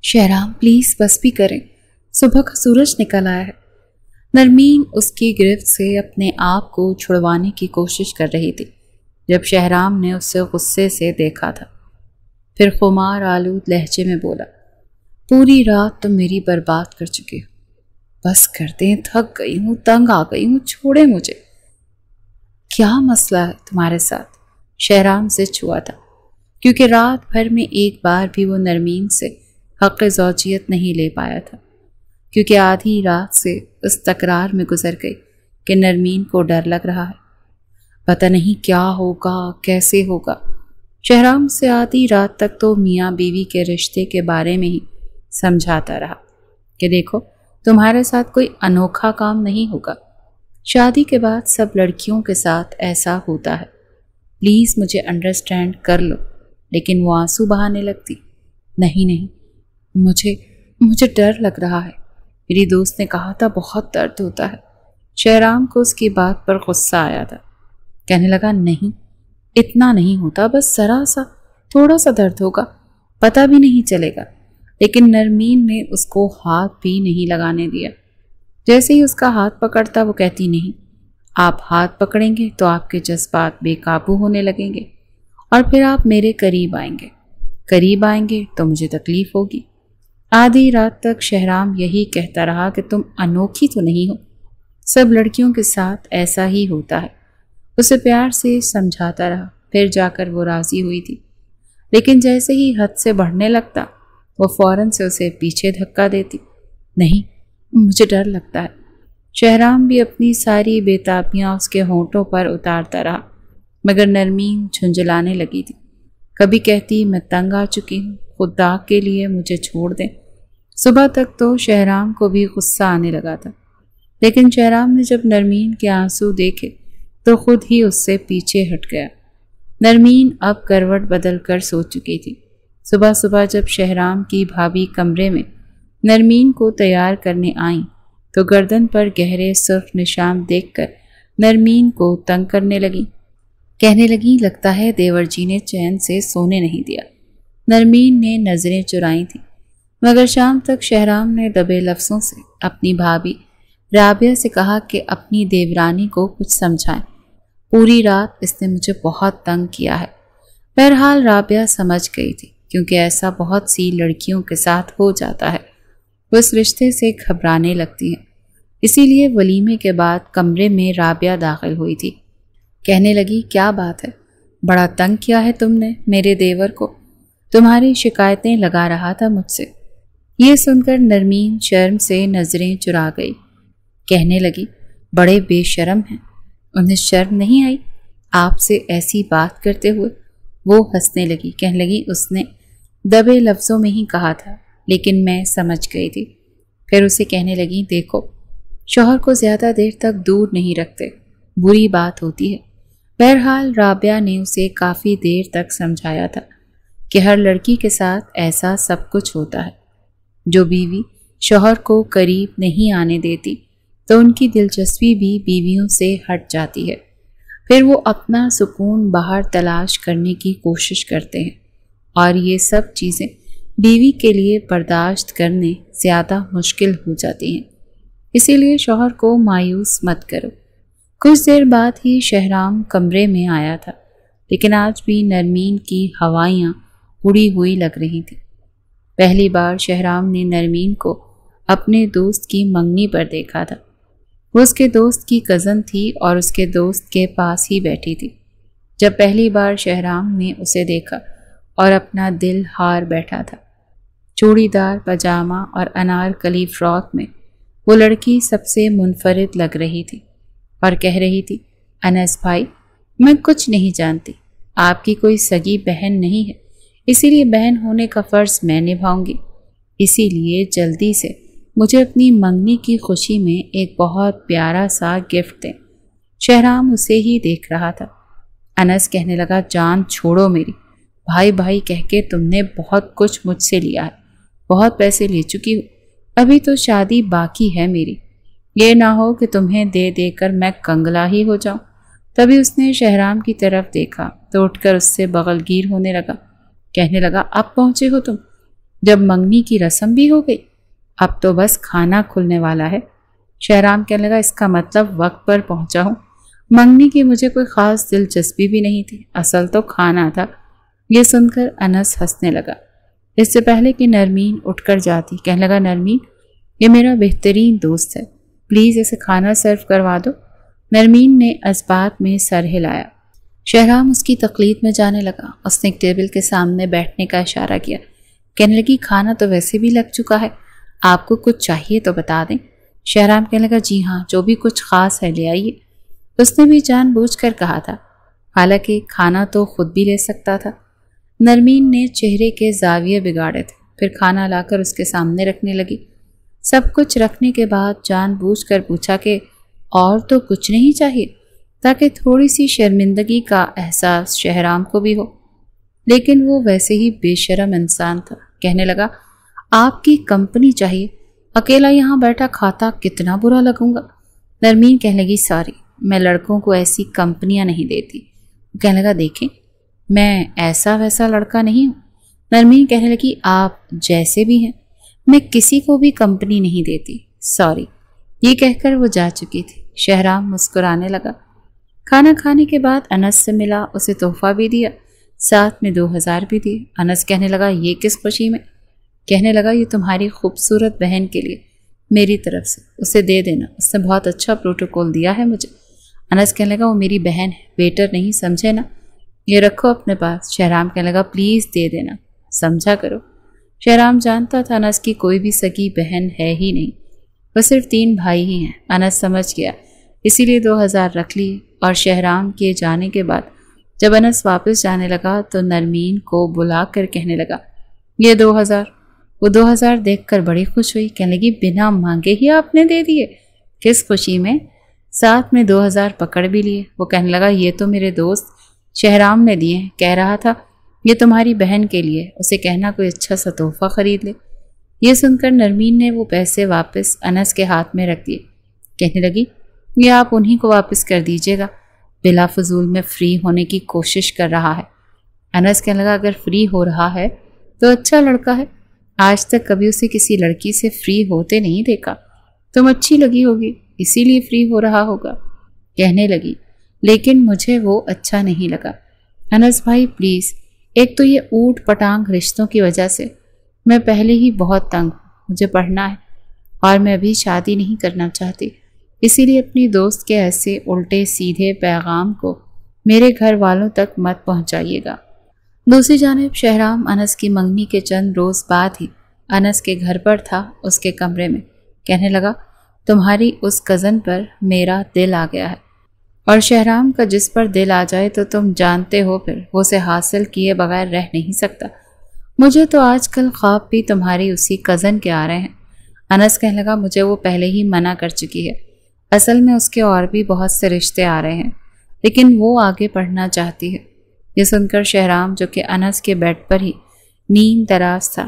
Shahram please بس بھی کریں، صبح کا سورج نکل آیا ہے۔ نرمین اس کی گرفت سے اپنے آپ کو چھڑوانے کی کوشش کر رہی تھی جب شہرام نے اسے غصے سے دیکھا تھا۔ پھر خمار آلود لہجے میں بولا، پوری رات تم میری برباد کر چکے ہو، بس کر دیں، تھک گئی ہوں، تنگ آ گئی ہوں، چھوڑے مجھے۔ کیا مسئلہ ہے تمہارے ساتھ؟ شہرام سے چھوا تھا کیونکہ رات بھر میں ایک بار بھی وہ نرمین سے حق زوجیت نہیں لے پایا تھا، کیونکہ آدھی رات سے اس تکرار میں گزر گئی کہ نرمین کو ڈر لگ رہا ہے، پتہ نہیں کیا ہوگا، کیسے ہوگا۔ شہرام سے آدھی رات تک تو میاں بیوی کے رشتے کے بارے میں ہی سمجھاتا رہا کہ دیکھو تمہارے ساتھ کوئی انوکھا کام نہیں ہوگا، شادی کے بعد سب لڑکیوں کے ساتھ ایسا ہوتا ہے، پلیز مجھے انڈرسٹینڈ کر لو۔ لیکن وہ آنسو بہانے لگتی، نہیں مجھے ڈر لگ رہا ہے، میری دوست نے کہا تھا بہت درد ہوتا ہے۔ شہرام کو اس کی بات پر غصہ آیا تھا، کہنے لگا نہیں، اتنا نہیں ہوتا، بس ذرا سا تھوڑا سا درد ہوگا، پتہ بھی نہیں چلے گا۔ لیکن نرمین نے اس کو ہاتھ بھی نہیں لگانے دیا۔ جیسے ہی اس کا ہاتھ پکڑتا وہ کہتی، نہیں، آپ ہاتھ پکڑیں گے تو آپ کے جذبات بے قابو ہونے لگیں گے اور پھر آپ میرے قریب آئیں گے تو مجھے تکلیف ہوگی۔ آدھی رات تک شہرام یہی کہتا رہا کہ تم انوکھی تو نہیں ہو، سب لڑکیوں کے ساتھ ایسا ہی ہوتا ہے۔ اسے پیار سے سمجھاتا رہا، پھر جا کر وہ راضی ہوئی تھی، لیکن جیسے ہی حد سے بڑھنے لگتا وہ فوراً سے اسے پیچھے دھکا دیتی، نہیں مجھے ڈر لگتا ہے۔ شہرام بھی اپنی ساری بےتابیاں اس کے ہونٹوں پر اتارتا رہا، مگر نرمین جھنجھلانے لگی تھی، کبھی کہتی میں تنگ آ چکی ہوں، خدا کے لیے مجھے چھوڑ دیں۔ صبح تک تو شہرام کو بھی غصہ آنے لگا تھا، لیکن شہرام نے جب نرمین کے آنسو دیکھے تو خود ہی اس سے پیچھے ہٹ گیا۔ نرمین اب کروٹ بدل کر سو چکی تھی۔ صبح جب شہرام کی بھابھی کمرے میں نرمین کو تیار کرنے آئیں تو گردن پر گہرے سرخ نشان دیکھ کر نرمین کو تنگ کرنے لگی، کہنے لگی لگتا ہے دیور جی نے چین سے سونے نہیں دیا۔ نرمین نے نظریں چرائیں تھیں، مگر شام تک شہرام نے دبے لفظوں سے اپنی بھابھی رابعہ سے کہا کہ اپنی دیورانی کو کچھ سمجھائیں، پوری رات اس نے مجھے بہت تنگ کیا ہے۔ بہرحال رابعہ سمجھ گئی تھی، کیونکہ ایسا بہت سی لڑکیوں کے ساتھ ہو جاتا ہے، وہ اس رشتے سے گھبرانے لگتی ہیں۔ اسی لیے ولیمے کے بعد کمرے میں رابعہ داخل ہوئی تھی، کہنے لگی کیا بات ہے، بڑا تنگ کیا ہے تم نے میرے دیور کو، تمہاری شکایتیں لگا رہا تھا مجھ سے۔ یہ سن کر نرمین شرم سے نظریں چرا گئی، کہنے لگی بڑے بے شرم ہیں، انہیں شرم نہیں آئی آپ سے ایسی بات کرتے ہوئے؟ وہ ہنسنے لگی، کہنے لگی اس نے دبے لفظوں میں ہی کہا تھا، لیکن میں سمجھ گئی تھی۔ پھر اسے کہنے لگی دیکھو شوہر کو زیادہ دیر تک دور نہیں رکھتے، بری بات ہوتی ہے۔ بہرحال رابعہ نے اسے کافی دیر تک سمجھایا تھا کہ ہر لڑکی کے ساتھ ایسا سب کچھ ہوتا ہے، جو بیوی شوہر کو قریب نہیں آنے دیتی تو ان کی دلچسپی بھی بیویوں سے ہٹ جاتی ہے، پھر وہ اپنا سکون باہر تلاش کرنے کی کوشش کرتے ہیں، اور یہ سب چیزیں بیوی کے لیے برداشت کرنے زیادہ مشکل ہو جاتی ہیں۔ اسی لیے شوہر کو مایوس مت کرو۔ کچھ دیر بعد ہی شہرام کمرے میں آیا تھا، لیکن آج بھی نرمین کی ہوائیاں اڑی ہوئی لگ رہی تھیں۔ پہلی بار شہرام نے نرمین کو اپنے دوست کی منگنی پر دیکھا تھا۔ وہ اس کے دوست کی کزن تھی اور اس کے دوست کے پاس ہی بیٹھی تھی۔ جب پہلی بار شہرام نے اسے دیکھا اور اپنا دل ہار بیٹھا تھا، چوڑی دار پاجامہ اور انارکلی فراک میں وہ لڑکی سب سے منفرد لگ رہی تھی اور کہہ رہی تھی، انس بھائی میں کچھ نہیں جانتی، آپ کی کوئی سگی بہن نہیں ہے، اسی لیے بہن ہونے کا فرض میں نبھاؤں گی، اسی لیے جلدی سے مجھے اپنی منگنی کی خوشی میں ایک بہت پیارا سا گفٹ دیں۔ شہرام اسے ہی دیکھ رہا تھا۔ انس کہنے لگا جان چھوڑو میری، بھائی بھائی کہہ کے تم نے بہت کچھ مجھ سے لیا ہے، بہت پیسے لے چکی ہوں، ابھی تو شادی باقی ہے میری، یہ نہ ہو کہ تمہیں دے دے کر میں کنگلا ہی ہو جاؤں۔ تبھی اس نے شہرام کی طرف دیکھا تو اٹھ کر اس سے بغل گیر ہونے لگا، کہنے لگا اب پہنچے ہو تم، جب منگنی کی رسم بھی ہو گئی، اب تو بس کھانا کھلنے والا ہے۔ شہرام کہنے لگا اس کا مطلب وقت پر پہنچا ہوں۔ منگنی کی مجھے کوئی خاص دلچسپی بھی نہیں تھی، اصل تو کھانا تھا۔ یہ سن کر انس ہنسنے لگا۔ اس سے پہلے کہ نرمین اٹھ کر جاتی، کہنے لگا نرمین یہ میرا بہترین دوست ہے، پلیز اسے کھانا سرو کروا دو۔ نرمین نے اس بات میں سر ہلایا۔ شہرام اس کی تقلید میں جانے لگا۔ اس نے ایک ٹیبل کے سامنے بیٹھنے کا اشارہ کیا۔ کہنے لگی کھانا تو ویسے بھی لگ چکا ہے، آپ کو کچھ چاہیے تو بتا دیں۔ شہرام کہنے لگا جی ہاں، جو بھی کچھ خاص ہے لے آئیے۔ اس نے بھی جان بوجھ کر کہا تھا، حالانکہ کھانا تو خود بھی لے سکتا تھا۔ نرمین نے چہرے کے زاویے بگاڑے تھے، پھر کھانا لا کر اس کے سامنے رکھنے لگی۔ سب کچھ رکھنے کے بعد جان بوجھ کر پوچھا کہ اور تو کچھ نہیں چاہیے، تاکہ تھوڑی سی شرمندگی کا احساس شہرام کو بھی ہو۔ لیکن وہ ویسے ہی بے شرم انسان تھا۔ کہنے لگا آپ کی کمپنی چاہیے، اکیلا یہاں بیٹھا کھاتا کتنا برا لگوں گا۔ نرمین کہنے لگی سوری، میں لڑکوں کو ایسی کمپنیاں نہیں دیتی۔ وہ کہنے لگا دیکھیں میں ایسا ویسا لڑکا نہیں ہوں۔ نرمین کہنے لگی آپ جیسے بھی ہیں، میں کسی کو بھی کمپنی نہیں دیتی، سوری۔ یہ کہہ کر وہ جا چکی تھی۔ شہرام مسکرانے لگا۔ کھانا کھانے کے بعد انس سے ملا، اسے تحفہ بھی دیا، ساتھ میں 2000 بھی دیے۔ انس کہنے لگا یہ کس خوشی میں؟ کہنے لگا یہ تمہاری خوبصورت بہن کے لیے میری طرف سے، اسے دے دینا، اس نے بہت اچھا پروٹوکول دیا ہے مجھے۔ انس کہنے لگا وہ میری بہن ہے، ویٹر نہیں، سمجھے نا، یہ رکھو اپنے پاس۔ شہرام کہنے لگا پلیز دے دینا، سمجھا کرو۔ شہرام جانتا تھا انس کی کوئی بھی سگی بہن ہے ہی نہیں، وہ صرف 3 بھائی ہی ہیں۔ انس سمجھ گیا، اسی لیے 2000 رکھ لیے۔ اور شہرام کے جانے کے بعد جب انس واپس جانے لگا تو نرمین کو بلا کر کہنے لگا یہ 2000۔ وہ 2000 دیکھ کر بڑی خوش ہوئی، کہنے لگی بنا مانگے ہی آپ نے دے دیے؟ کس خوشی میں؟ ساتھ میں 2000 پکڑ بھی لیے۔ وہ کہنے لگا یہ تو میرے دوست شہرام نے دیے ہیں، کہہ رہا تھا یہ تمہاری بہن کے لیے، اسے کہنا کوئی اچھا سا تحفہ خرید لے۔ یہ سن کر نرمین نے وہ پیسے واپس انس کے ہاتھ میں رکھ دیے۔ کہنے لگی یہ آپ انہی کو واپس کر دیجیے گا، بلا فضول میں فری ہونے کی کوشش کر رہا ہے۔ انس کہنے لگا اگر فری ہو رہا ہے تو اچھا لڑکا ہے، آج تک کبھی اسے کسی لڑکی سے فری ہوتے نہیں دیکھا، تم اچھی لگی ہوگی اسی لیے فری ہو رہا ہوگا۔ کہنے لگی لیکن مجھے وہ اچھا نہیں لگا۔ انس بھائی پلیز، ایک تو یہ اوٹ پٹانگ رشتوں کی وجہ سے میں پہلے ہی بہت تنگ ہوں، مجھے پڑھنا ہے اور میں ابھی شادی نہیں کرنا چاہتی، اسی لیے اپنی دوست کے ایسے الٹے سیدھے پیغام کو میرے گھر والوں تک مت پہنچائیے گا۔ دوسری جانب شہرام انس کی منگنی کے چند روز بعد ہی انس کے گھر پر تھا، اس کے کمرے میں۔ کہنے لگا تمہاری اس کزن پر میرا دل آ گیا ہے، اور شہرام کا جس پر دل آ جائے تو تم جانتے ہو پھر وہ اسے حاصل کیے بغیر رہ نہیں سکتا۔ مجھے تو آج کل خواب بھی تمہاری اسی کزن کے آ رہے ہیں۔ انس کہنے لگا مجھے وہ پہلے ہی منع کر چکی ہے، اصل میں اس کے اور بھی بہت سے رشتے آ رہے ہیں، لیکن وہ آگے پڑھنا چاہتی ہے۔ یہ سن کر شہرام جو کہ انس کے بیڈ پر ہی نیند دراز تھا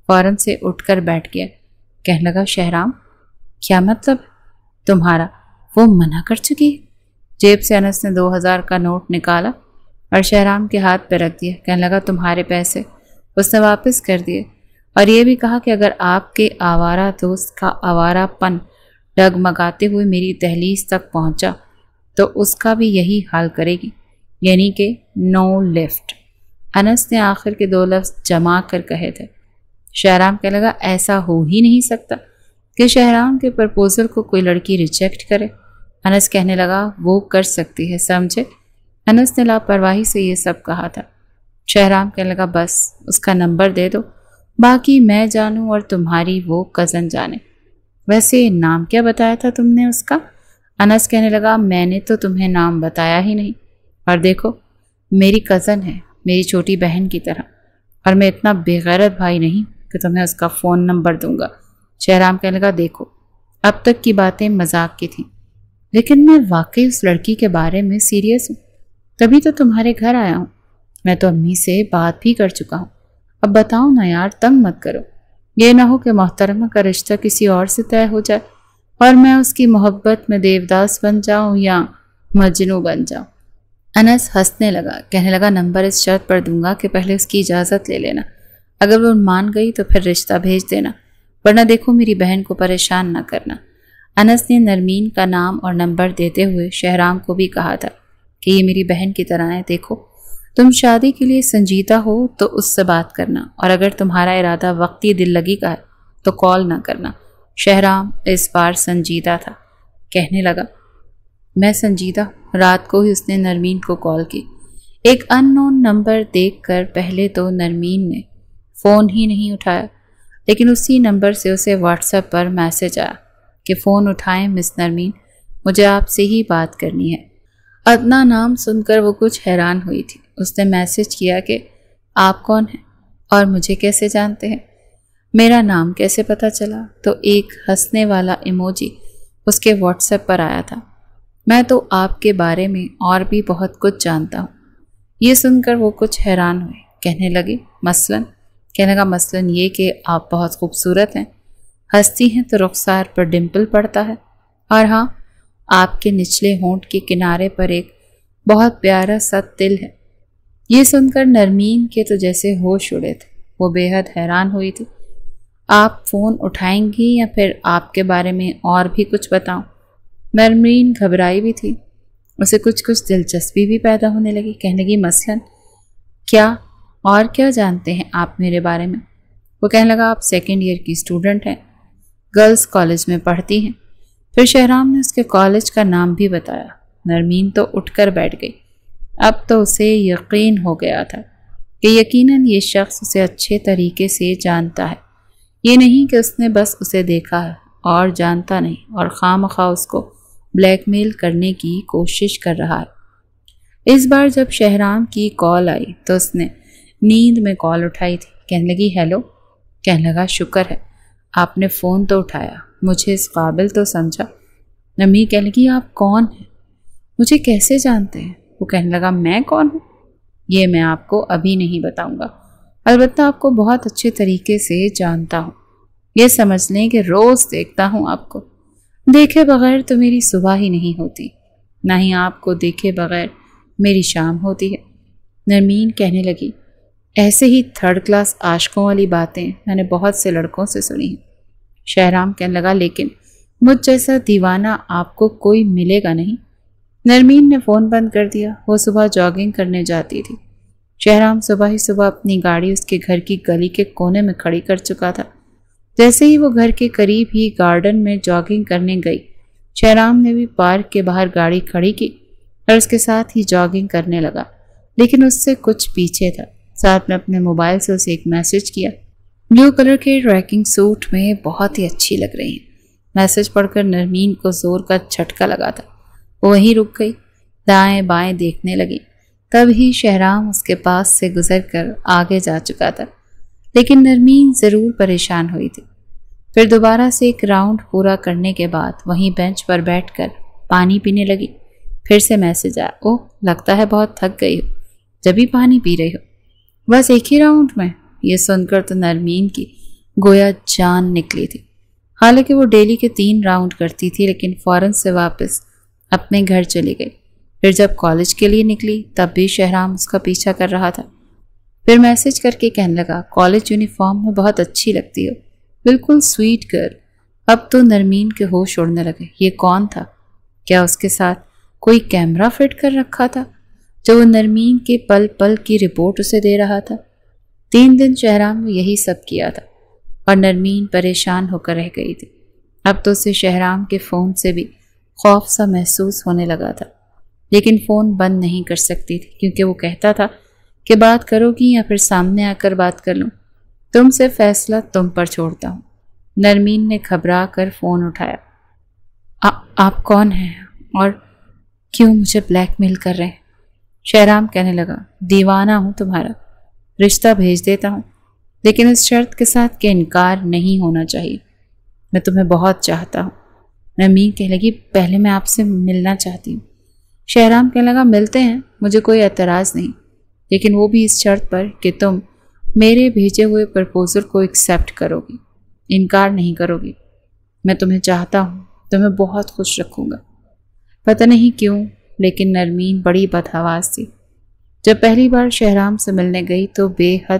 فوراً سے اٹھ کر بیٹھ گیا۔ کہنے لگا شہرام کیا مطلب تمہارا، وہ منع کر چکی ہے؟ جیب سے انس نے 2000 کا نوٹ نکالا اور شہرام کے ہاتھ پہ رکھ دیا۔ کہنے لگا تمہارے پیسے، اس نے واپس کر دیے، اور یہ بھی کہا کہ اگر آپ کے آوارہ دوست کا آوارہ پن ڈگمگاتے ہوئے میری دہلیز تک پہنچا تو اس کا بھی یہی حال کرے گی، یعنی کہ نو لفٹ۔ انس نے آخر کے 2 لفظ جما کر کہے تھے۔ شہرام کہنے لگا ایسا ہو ہی نہیں سکتا کہ شہرام کے پرپوزل کو کوئی لڑکی ریجیکٹ کرے۔ انس کہنے لگا وہ کر سکتی ہے، سمجھے؟ انس نے لاپرواہی سے یہ سب کہا تھا۔ شہرام کہنے لگا بس اس کا نمبر دے دو، باقی میں جانوں اور تمہاری وہ کزن جانے۔ ویسے نام کیا بتایا تھا تم نے اس کا؟ انس کہنے لگا میں نے تو تمہیں نام بتایا ہی نہیں، اور دیکھو میری کزن ہے، میری چھوٹی بہن کی طرح، اور میں اتنا بے غیرت بھائی نہیں کہ تمہیں اس کا فون نمبر دوں گا۔ شہرام کہنے لگا دیکھو اب تک کی باتیں مذاق کی تھیں، لیکن میں واقعی اس لڑکی کے بارے میں سیریس ہوں، تبھی تو تمہارے گھر آیا ہوں۔ میں تو امی سے بات بھی کر چکا ہوں، اب بتاؤ نا یار، تنگ مت کرو، یہ نہ ہو کہ محترمہ کا رشتہ کسی اور سے طے ہو جائے اور میں اس کی محبت میں دیوداس بن جاؤں یا مجنو بن جاؤں۔ انس ہنسنے لگا، کہنے لگا نمبر اس شرط پر دوں گا کہ پہلے اس کی اجازت لے لینا، اگر وہ مان گئی تو پھر رشتہ بھیج دینا، ورنہ دیکھو میری بہن کو پریشان نہ کرنا۔ انس نے نرمین کا نام اور نمبر دیتے ہوئے شہرام کو بھی کہا تھا کہ یہ میری بہن کی طرح ہے، دیکھو تم شادی کے لیے سنجیدہ ہو تو اس سے بات کرنا، اور اگر تمہارا ارادہ وقتی دل لگی کا ہے تو کال نہ کرنا۔ شہرام اس بار سنجیدہ تھا، کہنے لگا میں سنجیدہ۔ رات کو ہی اس نے نرمین کو کال کی۔ ایک ان نون نمبر دیکھ کر پہلے تو نرمین نے فون ہی نہیں اٹھایا، لیکن اسی نمبر سے اسے واٹس ایپ پر میسج آیا کہ فون اٹھائیں مس نرمین، مجھے آپ سے ہی بات کرنی ہے۔ ادنا نام سن کر وہ کچھ حیران ہوئی تھی۔ اس نے میسج کیا کہ آپ کون ہیں اور مجھے کیسے جانتے ہیں، میرا نام کیسے پتہ چلا؟ تو ایک ہنسنے والا ایموجی اس کے واٹس ایپ پر آیا تھا۔ میں تو آپ کے بارے میں اور بھی بہت کچھ جانتا ہوں۔ یہ سن کر وہ کچھ حیران ہوئے، کہنے لگا مثلاً یہ کہ آپ بہت خوبصورت ہیں، ہنستی ہیں تو رخسار پر ڈمپل پڑتا ہے، اور ہاں آپ کے نچلے ہونٹ کے کنارے پر ایک بہت پیارا سا تل ہے۔ یہ سن کر نرمین کے تو جیسے ہوش اڑے تھے، وہ بے حد حیران ہوئی تھی۔ آپ فون اٹھائیں گی یا پھر آپ کے بارے میں اور بھی کچھ بتاؤں؟ نرمین گھبرائی بھی تھی، اسے کچھ دلچسپی بھی پیدا ہونے لگی، کہنے لگی مثلاً کیا اور کیا جانتے ہیں آپ میرے بارے میں؟ وہ کہنے لگا آپ سیکنڈ ایئر کی اسٹوڈنٹ ہیں، گرلز کالج میں پڑھتی ہیں۔ پھر شہرام نے اس کے کالج کا نام بھی بتایا۔ نرمین تو اٹھ کر بیٹھ گئی۔ اب تو اسے یقین ہو گیا تھا کہ یقیناً یہ شخص اسے اچھے طریقے سے جانتا ہے، یہ نہیں کہ اس نے بس اسے دیکھا ہے اور جانتا نہیں اور خواہ اس کو بلیک میل کرنے کی کوشش کر رہا ہے۔ اس بار جب شہرام کی کال آئی تو اس نے نیند میں کال اٹھائی تھی، کہنے لگی ہیلو، کہنے لگا شکر ہے آپ نے فون تو اٹھایا، مجھے اس قابل تو سمجھا۔ نرمین کہنے لگی آپ کون ہیں، مجھے کیسے جانتے ہیں؟ وہ کہنے لگا میں کون ہوں یہ میں آپ کو ابھی نہیں بتاؤں گا، البتہ آپ کو بہت اچھے طریقے سے جانتا ہوں، یہ سمجھ لیں کہ روز دیکھتا ہوں آپ کو، دیکھے بغیر تو میری صبح ہی نہیں ہوتی، نہ ہی آپ کو دیکھے بغیر میری شام ہوتی ہے۔ نرمین کہنے لگی ایسے ہی تھرڈ کلاس عاشقوں والی باتیں میں نے بہت سے لڑکوں سے سنی ہیں۔ شہرام کہنے لگا لیکن مجھ جیسا دیوانہ آپ کو کوئی ملے گا نہیں۔ نرمین نے فون بند کر دیا، وہ صبح جاگنگ کرنے جاتی تھی۔ شہرام صبح ہی اپنی گاڑی اس کے گھر کی گلی کے کونے میں کھڑی کر چکا تھا۔ جیسے ہی وہ گھر کے قریب ہی گارڈن میں جاگنگ کرنے گئی، شہرام نے بھی پارک کے باہر گاڑی کھڑی کی اور اس کے ساتھ ہی جاگنگ کرنے لگا، لیکن اس سے کچھ پیچھے تھا۔ ساتھ میں اپنے موبائل سے اسے ایک میسج کیا، بلیو کلر کے ٹریکنگ سوٹ میں بہت ہی اچھی لگ رہی ہیں۔ میسج پڑھ کر نرمین کو زور کا جھٹکا لگا تھا، وہ وہیں رک گئی، دائیں بائیں دیکھنے لگی۔ تب ہی شہرام اس کے پاس سے گزر کر آگے جا چکا تھا، لیکن نرمین ضرور پریشان ہوئی تھی۔ پھر دوبارہ سے ایک راؤنڈ پورا کرنے کے بعد وہیں بینچ پر بیٹھ کر پانی پینے لگی۔ پھر سے میسج آیا، اوہ لگتا ہے بہت تھک گئی ہو، جبھی پانی پی رہی ہو، بس ایک ہی راؤنڈ میں؟ یہ سن کر تو نرمین کی گویا جان نکلی تھی۔ حالانکہ وہ ڈیلی کے 3 راؤنڈ کرتی تھی، لیکن فوراً سے واپس اپنے گھر چلی گئی۔ پھر جب کالج کے لیے نکلی تب بھی شہرام اس کا پیچھا کر رہا تھا۔ پھر میسج کر کے کہنے لگا کالج یونیفارم میں بہت اچھی لگتی ہو، بالکل سویٹ گرل۔ اب تو نرمین کے ہوش اڑنے لگے، یہ کون تھا؟ کیا اس کے ساتھ کوئی کیمرہ فٹ کر رکھا تھا جو وہ نرمین کے پل پل کی رپورٹ اسے دے رہا تھا؟ 3 دن شہرام نے یہی سب کیا تھا اور نرمین پریشان ہو کر رہ گئی تھی۔ اب تو اسے شہرام کے فون سے بھی خوف سا محسوس ہونے لگا تھا، لیکن فون بند نہیں کر سکتی تھی کیونکہ وہ کہتا تھا کہ بات کرو گی یا پھر سامنے آ کر بات کر لوں، تم سے فیصلہ تم پر چھوڑتا ہوں۔ نرمین نے گھبرا کر فون اٹھایا۔ آپ کون ہیں اور کیوں مجھے بلیک میل کر رہے ہیں؟ شہرام کہنے لگا دیوانہ ہوں تمہارا، رشتہ بھیج دیتا ہوں، لیکن اس شرط کے ساتھ کہ انکار نہیں ہونا چاہیے، میں تمہیں بہت چاہتا ہوں۔ نرمین کہنے لگی پہلے میں آپ سے ملنا چاہتی ہوں۔ شہرام کہنے لگا ملتے ہیں، مجھے کوئی اعتراض نہیں، لیکن وہ بھی اس شرط پر کہ تم میرے بھیجے ہوئے پرپوزل کو ایکسیپٹ کرو گی، انکار نہیں کرو گی۔ میں تمہیں چاہتا ہوں، تمہیں بہت خوش رکھوں گا۔ پتہ نہیں کیوں لیکن نرمین بڑی بدحواس تھی۔ جب پہلی بار شہرام سے ملنے گئی تو بے حد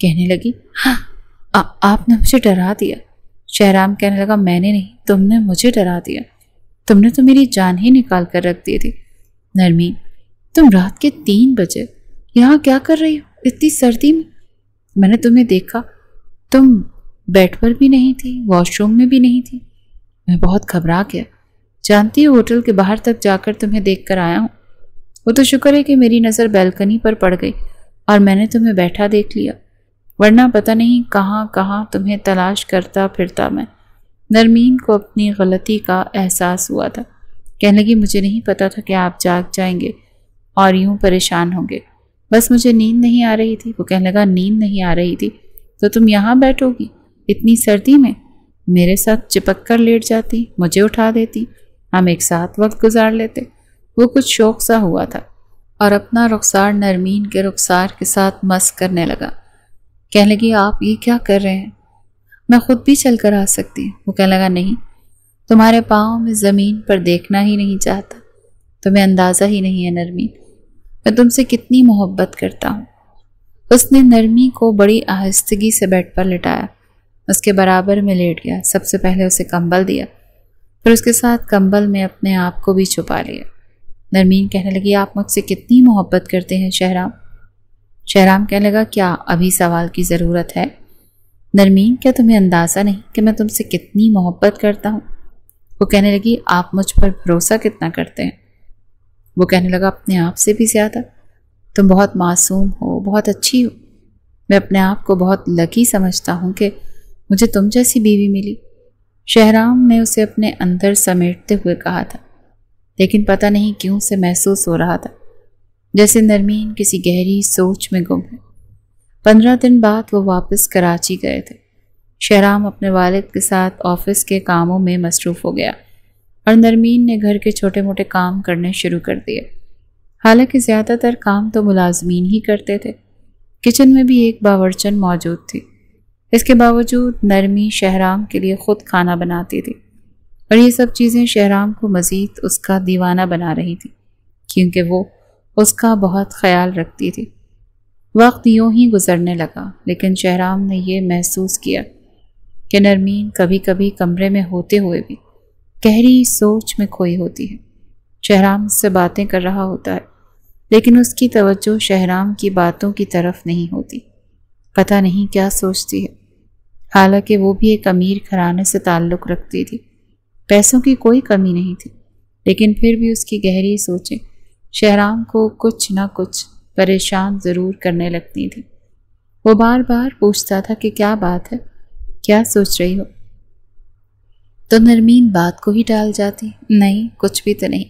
کہنے لگی ہاں آپ نے مجھے ڈرا دیا۔ شہرام کہنے لگا میں نے نہیں، تم نے مجھے ڈرا دیا، تم نے تو میری جان ہی نکال کر رکھ دی تھی۔ نرمین تم رات کے 3 بجے یہاں کیا کر رہی ہو اتنی سردی میں نے تمہیں دیکھا، تم بیڈ پر بھی نہیں تھی، واش روم میں بھی نہیں تھی، میں بہت گھبرا گیا، جانتی ہو ہوٹل کے باہر تک جا کر تمہیں دیکھ کر آیا ہوں۔ وہ تو شکر ہے کہ میری نظر بیلکنی پر پڑ گئی اور میں نے تمہیں بیٹھا دیکھ لیا، ورنہ پتہ نہیں کہاں کہاں تمہیں تلاش کرتا پھرتا میں۔ نرمین کو اپنی غلطی کا احساس ہوا تھا، کہنے لگی مجھے نہیں پتا تھا کہ آپ جاگ جائیں گے اور یوں پریشان ہوں گے، بس مجھے نیند نہیں آ رہی تھی۔ وہ کہنے لگا نیند نہیں آ رہی تھی تو تم یہاں بیٹھو گی اتنی سردی میں؟ میرے ساتھ چپک کر لیٹ جاتی، مجھے اٹھا دیتی، ہم ایک ساتھ وقت گزار لیتے۔ وہ کچھ شوق سا ہوا تھا اور اپنا رخسار نرمین کے رخسار کے ساتھ مس کرنے لگا۔ کہنے لگی آپ یہ کیا کر رہے ہیں؟ میں خود بھی چل کر آ سکتی ہوں۔ وہ کہنے لگا نہیں، تمہارے پاؤں میں زمین پر دیکھنا ہی نہیں چاہتا، تمہیں اندازہ ہی نہیں ہے نرمین میں تم سے کتنی محبت کرتا ہوں۔ اس نے نرمی کو بڑی آہستگی سے بیڈ پر لٹایا، اس کے برابر میں لیٹ گیا، سب سے پہلے اسے کمبل دیا، پھر اس کے ساتھ کمبل میں اپنے آپ کو بھی چھپا لیا۔ نرمین کہنے لگی آپ مجھ سے کتنی محبت کرتے ہیں شہرام؟ شہرام کہنے لگا کیا ابھی سوال کی ضرورت ہے؟ نرمین کیا تمہیں اندازہ نہیں کہ میں تم سے کتنی محبت کرتا ہوں؟ وہ کہنے لگی آپ مجھ پر بھروسہ کتنا کرتے ہیں؟ وہ کہنے لگا اپنے آپ سے بھی زیادہ، تم بہت معصوم ہو، بہت اچھی ہو، میں اپنے آپ کو بہت لکی سمجھتا ہوں کہ مجھے تم جیسی بیوی ملی۔ شہرام نے اسے اپنے اندر سمیٹتے ہوئے کہا تھا، لیکن پتہ نہیں کیوں سے محسوس ہو رہا تھا جیسے نرمین کسی گہری سوچ میں گم ہے۔ 15 دن بعد وہ واپس کراچی گئے تھے۔ شہرام اپنے والد کے ساتھ آفس کے کاموں میں مصروف ہو گیا اور نرمین نے گھر کے چھوٹے موٹے کام کرنے شروع کر دیے۔ حالانکہ زیادہ تر کام تو ملازمین ہی کرتے تھے، کچن میں بھی ایک باورچن موجود تھی، اس کے باوجود نرمی شہرام کے لیے خود کھانا بناتی تھی، اور یہ سب چیزیں شہرام کو مزید اس کا دیوانہ بنا رہی تھی، کیونکہ وہ اس کا بہت خیال رکھتی تھی۔ وقت یوں ہی گزرنے لگا، لیکن شہرام نے یہ محسوس کیا کہ نرمین کبھی کبھی کمرے میں ہوتے ہوئے بھی گہری سوچ میں کھوئی ہوتی ہے۔ شہرام اس سے باتیں کر رہا ہوتا ہے، لیکن اس کی توجہ شہرام کی باتوں کی طرف نہیں ہوتی، پتہ نہیں کیا سوچتی ہے۔ حالانکہ وہ بھی ایک امیر گھرانے سے تعلق رکھتی تھی، پیسوں کی کوئی کمی نہیں تھی، لیکن پھر بھی اس کی گہری سوچیں شہرام کو کچھ نہ کچھ پریشان ضرور کرنے لگتی تھی۔ وہ بار بار پوچھتا تھا کہ کیا بات ہے، کیا سوچ رہی ہو؟ تو نرمین بات کو ہی ٹال جاتی، نہیں کچھ بھی تو نہیں،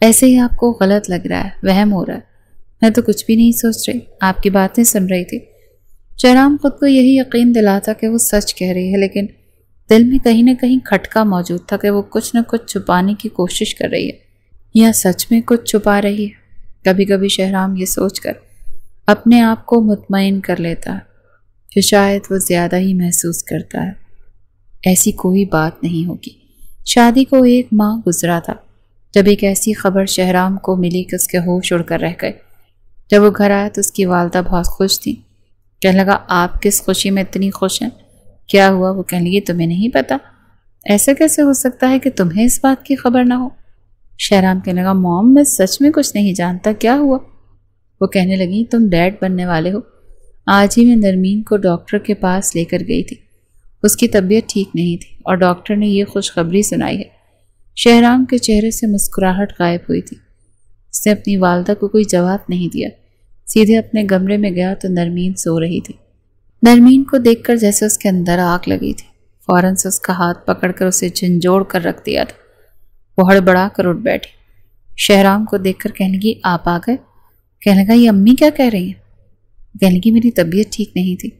ایسے ہی آپ کو غلط لگ رہا ہے، وہم ہو رہا ہے، میں تو کچھ بھی نہیں سوچ رہی، آپ کی باتیں سن رہی تھی۔ شہرام خود کو یہی یقین دلاتا کہ وہ سچ کہہ رہی ہے، لیکن دل میں کہیں نہ کہیں کھٹکا موجود تھا کہ وہ کچھ نہ کچھ چھپانے کی کوشش کر رہی ہے یا سچ میں کچھ چھپا رہی ہے۔ کبھی کبھی شہرام یہ سوچ کر اپنے آپ کو مطمئن کر لیتا ہے کہ شاید وہ زیادہ ہی محسوس کرتا ہے، ایسی کوئی بات نہیں ہوگی۔ شادی کو 1 ماہ گزرا تھا جب ایک ایسی خبر شہرام کو ملی کہ اس کے ہوش اڑ کر رہ گئے۔ جب وہ گھر آیا تو اس کی والدہ بہت خوش تھی۔ کہنے لگا آپ کس خوشی میں اتنی خوش ہیں؟ کیا ہوا؟ وہ کہنے لگی تمہیں نہیں پتا؟ ایسا کیسے ہو سکتا ہے کہ تمہیں اس بات کی خبر نہ ہو؟ شہرام کہنے لگا موم میں سچ میں کچھ نہیں جانتا، کیا ہوا؟ وہ کہنے لگی تم ڈیڈ بننے والے ہو۔ آج ہی میں نرمین کو ڈاکٹر کے پاس لے کر گئی تھی، اس کی طبیعت ٹھیک نہیں تھی اور ڈاکٹر نے یہ خوشخبری سنائی ہے۔ شہرام کے چہرے سے مسکراہٹ غائب ہوئی تھی، اس نے اپنی والدہ کو کوئی جواب نہیں دیا، سیدھے اپنے کمرے میں گیا تو نرمین سو رہی تھی۔ نرمین کو دیکھ کر جیسے اس کے اندر آگ لگی تھی، فوراً سے اس کا ہاتھ پکڑ کر اسے جھنجھوڑ کر رکھ دیا تھا۔ وہ ہڑبڑا کر اٹھ بیٹھی۔ شہرام کو دیکھ کر کہنے لگی آپ آ گئے؟ کہنے لگا یہ امی کیا کہہ رہی ہیں؟ کہنے لگی میری طبیعت ٹھیک نہیں تھی،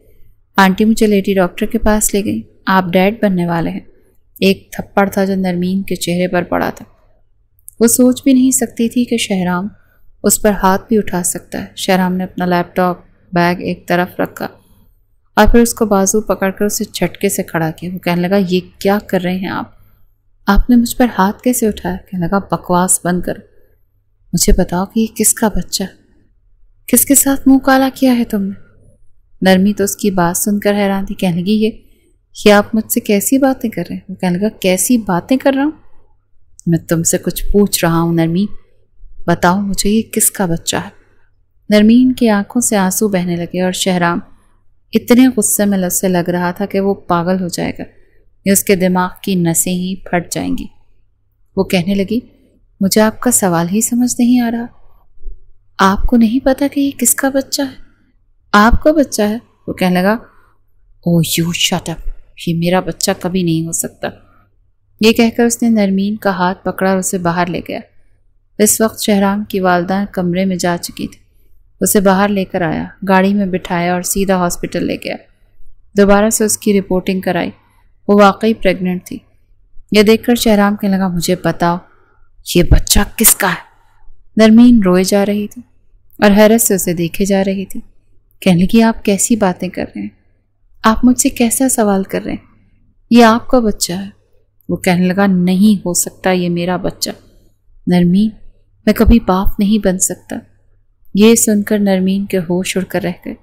آنٹی مجھے لیڈی ڈاکٹر کے پاس لے گئی، آپ ڈیڈ بننے والے ہیں۔ ایک تھپڑ تھا جو نرمین کے چہرے پر پڑا تھا، وہ سوچ بھی نہیں سکتی تھی کہ شہرام اس پر ہاتھ بھی اٹھا سکتا ہے۔ شہرام نے اپنا لیپ ٹاپ بیگ ایک طرف رکھا اور پھر اس کو بازو پکڑ کر اسے جھٹکے سے کھڑا کیا۔ وہ کہنے لگا یہ کیا کر رہے ہیں آپ نے مجھ پر ہاتھ کیسے اٹھایا؟ کہنے لگا بکواس بند کرو، مجھے بتاؤ کہ یہ کس کا بچہ، کس کے ساتھ منہ کالا کیا ہے تم نے؟ نرمی تو اس کی بات سن کر حیران تھی، کہنے لگی یہ آپ مجھ سے کیسی باتیں کر رہے ہیں؟ وہ کہنے لگا کیسی باتیں کر رہا ہوں؟ میں تم سے کچھ پوچھ رہا ہوں نرمین، بتاؤ مجھے یہ کس کا بچہ ہے؟ نرمین کی آنکھوں سے آنسو بہنے لگے اور شہرام اتنے غصے میں سے لگ رہا تھا کہ وہ پاگل ہو جائے گا یا اس کے دماغ کی نسیں ہی پھٹ جائیں گی۔ وہ کہنے لگی مجھے آپ کا سوال ہی سمجھ نہیں آ رہا، آپ کو نہیں پتا کہ یہ کس کا بچہ ہے؟ آپ کا بچہ ہے؟ وہ کہنے لگا او یو شٹ اپ، یہ میرا بچہ کبھی نہیں ہو سکتا۔ یہ کہہ کر اس نے نرمین کا ہاتھ پکڑا اور اسے باہر لے گیا۔ اس وقت شہرام کی والدہ کمرے میں جا چکی تھی، اسے باہر لے کر آیا، گاڑی میں بٹھایا اور سیدھا ہاسپٹل لے گیا۔ دوبارہ سے اس کی رپورٹنگ کرائی، وہ واقعی پریگننٹ تھی۔ یہ دیکھ کر شہرام کہنے لگا مجھے بتاؤ یہ بچہ کس کا ہے؟ نرمین روئے جا رہی تھی اور حیرت سے اسے دیکھے جا رہی تھی، کہنے لگی آپ کیسی باتیں کر رہے ہیں؟ آپ مجھ سے کیسا سوال کر رہے ہیں؟ یہ آپ کا بچہ ہے۔ وہ کہنے لگا نہیں ہو سکتا یہ میرا بچہ، نرمین میں کبھی باپ نہیں بن سکتا۔ یہ سن کر نرمین کے ہوش اڑ کر رہ گئے۔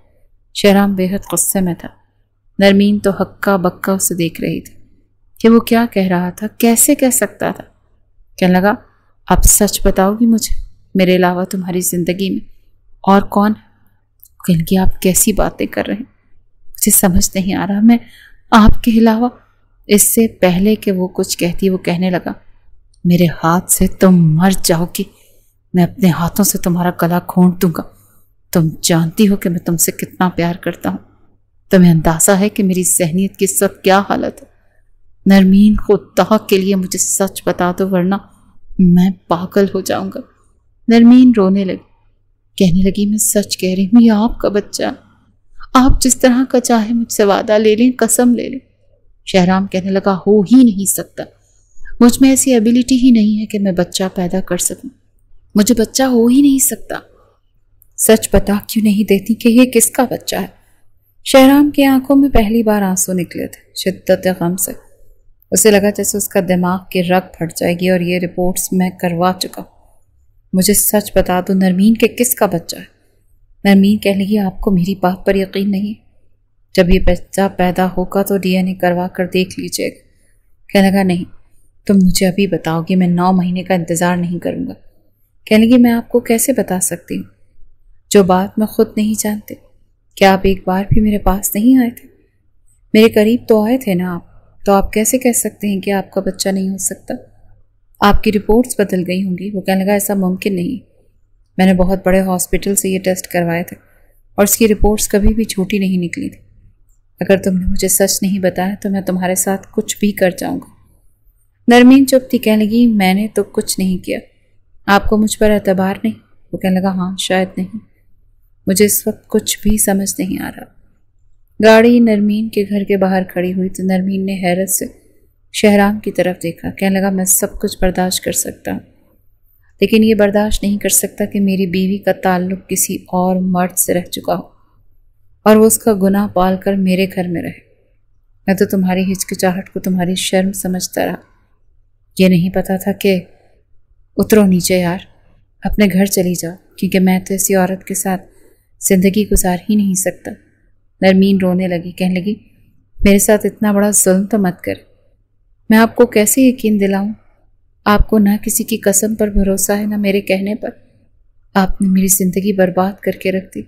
شہرام بے حد غصے میں تھا، نرمین تو ہکا بکا اسے دیکھ رہی تھی کہ وہ کیا کہہ رہا تھا، کیسے کہہ سکتا تھا۔ کہنے لگا اب سچ بتاؤ گی مجھے، میرے علاوہ تمہاری زندگی میں اور کون ہے؟ کہنے لگی آپ کیسی باتیں کر رہے ہیں، مجھے سمجھ نہیں آ رہا، میں آپ کے علاوہ۔ اس سے پہلے کہ وہ کچھ کہتی وہ کہنے لگا میرے ہاتھ سے تم مر جاؤ گی، میں اپنے ہاتھوں سے تمہارا گلا گھونٹ دوں گا۔ تم جانتی ہو کہ میں تم سے کتنا پیار کرتا ہوں، تمہیں اندازہ ہے کہ میری ذہنیت کی اس وقت کیا حالت ہے؟ نرمین خدا کے لیے مجھے سچ بتا دو ورنہ میں پاگل ہو جاؤں گا۔ نرمین رونے لگی، کہنے لگی میں سچ کہہ رہی ہوں، یہ آپ کا بچہ، آپ جس طرح کا چاہے مجھ سے وعدہ لے لیں، قسم لے لیں۔ شہرام کہنے لگا ہو ہی نہیں سکتا، مجھ میں ایسی ایبیلٹی ہی نہیں ہے کہ میں بچہ پیدا کر سکوں، مجھے بچہ ہو ہی نہیں سکتا۔ سچ بتا کیوں نہیں دیتی کہ یہ کس کا بچہ ہے؟ شہرام کی آنکھوں میں پہلی بار آنسو نکلے تھے، شدت غم سے۔ اسے لگا جیسے اس کا دماغ کی رگ پھٹ جائے گی، اور یہ رپورٹس میں کروا چکا ہوں، مجھے سچ بتا دو نرمین کہ کس کا بچہ ہے۔ نرمین کہنے لگی آپ کو میری بات پر یقین نہیں؟ جب یہ بچہ پیدا ہوگا تو ڈی این اے کروا کر دیکھ لیجیے گا۔ کہنے لگا نہیں، تم مجھے ابھی بتاؤ گی، میں 9 مہینے کا انتظار نہیں کروں گا۔ کہنے لگی میں آپ کو کیسے بتا سکتی ہوں جو بات میں خود نہیں جانتے؟ کیا آپ ایک بار بھی میرے پاس نہیں آئے تھے؟ میرے قریب تو آئے تھے نا آپ، تو آپ کیسے کہہ سکتے ہیں کہ آپ کا بچہ نہیں ہو سکتا؟ آپ کی رپورٹس بدل گئی ہوں گی۔ وہ کہنے لگا ایسا ممکن نہیں، میں نے بہت بڑے ہاسپٹل سے یہ ٹیسٹ کروائے تھے اور اس کی رپورٹس کبھی بھی جھوٹی نہیں نکلی تھی۔ اگر تم نے مجھے سچ نہیں بتایا تو میں تمہارے ساتھ کچھ بھی کر جاؤں گا۔ نرمین چپ تھی، کہنے لگی میں نے تو کچھ نہیں کیا، آپ کو مجھ پر اعتبار نہیں؟ وہ کہنے لگا ہاں شاید نہیں، مجھے اس وقت کچھ بھی سمجھ نہیں آ رہا۔ گاڑی نرمین کے گھر کے باہر کھڑی ہوئی تو نرمین نے حیرت سے شہرام کی طرف دیکھا، کہنے لگا میں سب کچھ برداشت کر سکتا ہوں، لیکن یہ برداشت نہیں کر سکتا کہ میری بیوی کا تعلق کسی اور مرد سے رہ چکا ہو اور وہ اس کا گناہ پال کر میرے گھر میں رہے۔ میں تو تمہاری ہچکچاہٹ کو تمہاری شرم سمجھتا رہا، یہ نہیں پتا تھا کہ اترو نیچے یار، اپنے گھر چلی جاؤ، کیونکہ میں تو ایسی عورت کے ساتھ زندگی گزار ہی نہیں سکتا۔ نرمین رونے لگی، کہنے لگی میرے ساتھ اتنا بڑا ظلم تو مت کر، میں آپ کو کیسے یقین دلاؤں؟ آپ کو نہ کسی کی قسم پر بھروسہ ہے نہ میرے کہنے پر، آپ نے میری زندگی برباد کر کے رکھ دی،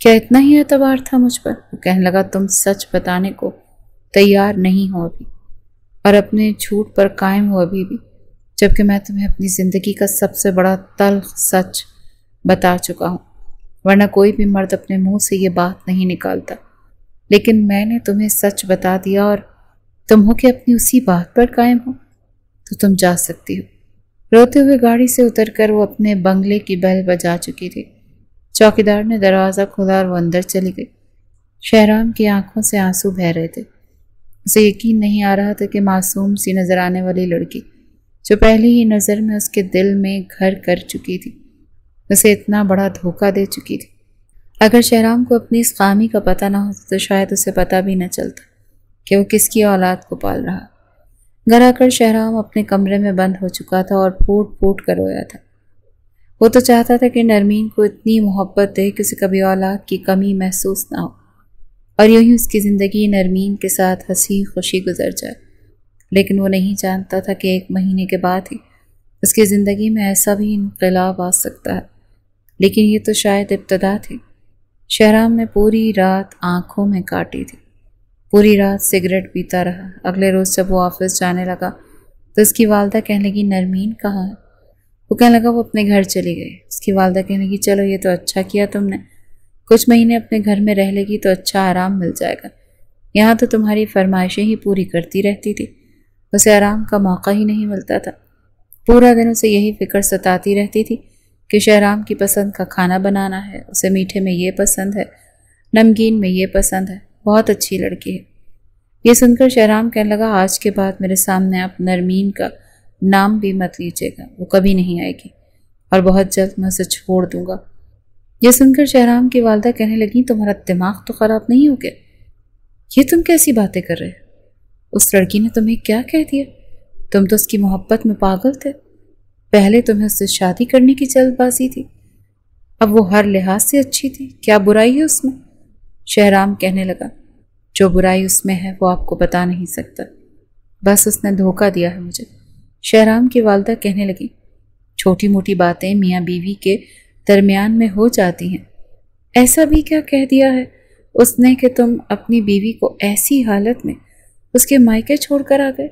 کیا اتنا ہی اعتبار تھا مجھ پر؟ وہ کہنے لگا تم سچ بتانے کو تیار نہیں ہو ابھی، اور اپنے جھوٹ پر قائم ہو ابھی بھی، جبکہ میں تمہیں اپنی زندگی کا سب سے بڑا تلخ سچ بتا چکا ہوں، ورنہ کوئی بھی مرد اپنے منہ سے یہ بات نہیں نکالتا، لیکن میں نے تمہیں سچ بتا دیا اور تم ہو کہ اپنی اسی بات پر قائم ہو، تو تم جا سکتی ہو۔ روتے ہوئے گاڑی سے اتر کر وہ اپنے بنگلے کی بیل بجا چکی تھی۔ چوکیدار نے دروازہ کھولا اور وہ اندر چلی گئی۔ شہرام کی آنکھوں سے آنسو بہہ رہے تھے، اسے یقین نہیں آ رہا تھا کہ معصوم سی نظر آنے والی لڑکی جو پہلی ہی نظر میں اس کے دل میں گھر کر چکی تھی، اسے اتنا بڑا دھوکہ دے چکی تھی۔ اگر شہرام کو اپنی اس خامی کا پتہ نہ ہوتا تو شاید اسے پتہ بھی نہ چلتا کہ وہ کس کی اولاد کو پال رہا۔ گھر آ کر شہرام اپنے کمرے میں بند ہو چکا تھا اور پھوٹ پھوٹ کر رویا تھا۔ وہ تو چاہتا تھا کہ نرمین کو اتنی محبت دے کہ اسے کبھی اولاد کی کمی محسوس نہ ہو، اور یوں ہی اس کی زندگی نرمین کے ساتھ ہنسی خوشی گزر جائے۔ لیکن وہ نہیں جانتا تھا کہ 1 مہینے کے بعد ہی اس کی زندگی میں ایسا بھی انقلاب آ سکتا ہے۔ لیکن یہ تو شاید ابتدا تھی۔ شہرام نے پوری رات آنکھوں میں کاٹی تھی، پوری رات سگریٹ پیتا رہا۔ اگلے روز جب وہ آفس جانے لگا تو اس کی والدہ کہنے لگی نرمین کہاں ہے؟ وہ کہنے لگا وہ اپنے گھر چلی گئی۔ اس کی والدہ کہنے لگی چلو یہ تو اچھا کیا تم نے، کچھ مہینے اپنے گھر میں رہ لے گی تو اچھا آرام مل جائے گا، یہاں تو تمہاری فرمائشیں ہی پوری کرتی رہتی تھی، اسے آرام کا موقع ہی نہیں ملتا تھا۔ پورا دن اسے یہی فکر ستاتی رہتی تھی کہ شہرام کی پسند کا کھانا بنانا ہے، اسے میٹھے میں یہ پسند ہے، نمکین میں یہ پسند ہے، بہت اچھی لڑکی ہے۔ یہ سن کر شہرام کہنے لگا آج کے بعد میرے سامنے آپ نرمین کا نام بھی مت لیجیے گا، وہ کبھی نہیں آئے گی اور بہت جلد میں اسے چھوڑ دوں گا۔ یہ سن کر شہرام کی والدہ کہنے لگی تمہارا دماغ تو خراب نہیں ہو گیا؟ یہ تم کیسی باتیں کر رہے ہو؟ اس لڑکی نے تمہیں کیا کہہ دیا؟ تم تو اس کی محبت میں پاگل تھے، پہلے تمہیں اس سے شادی کرنے کی جلد بازی تھی، اب وہ ہر لحاظ سے اچھی تھی، کیا برائی ہے اس میں؟ شہرام کہنے لگا جو برائی اس میں ہے وہ آپ کو بتا نہیں سکتا، بس اس نے دھوکہ دیا ہے مجھے۔ شہرام کی والدہ کہنے لگی چھوٹی موٹی باتیں میاں بیوی کے درمیان میں ہو جاتی ہیں، ایسا بھی کیا کہہ دیا ہے اس نے کہ تم اپنی بیوی کو ایسی حالت میں اس کے مائکے چھوڑ کر آ گئے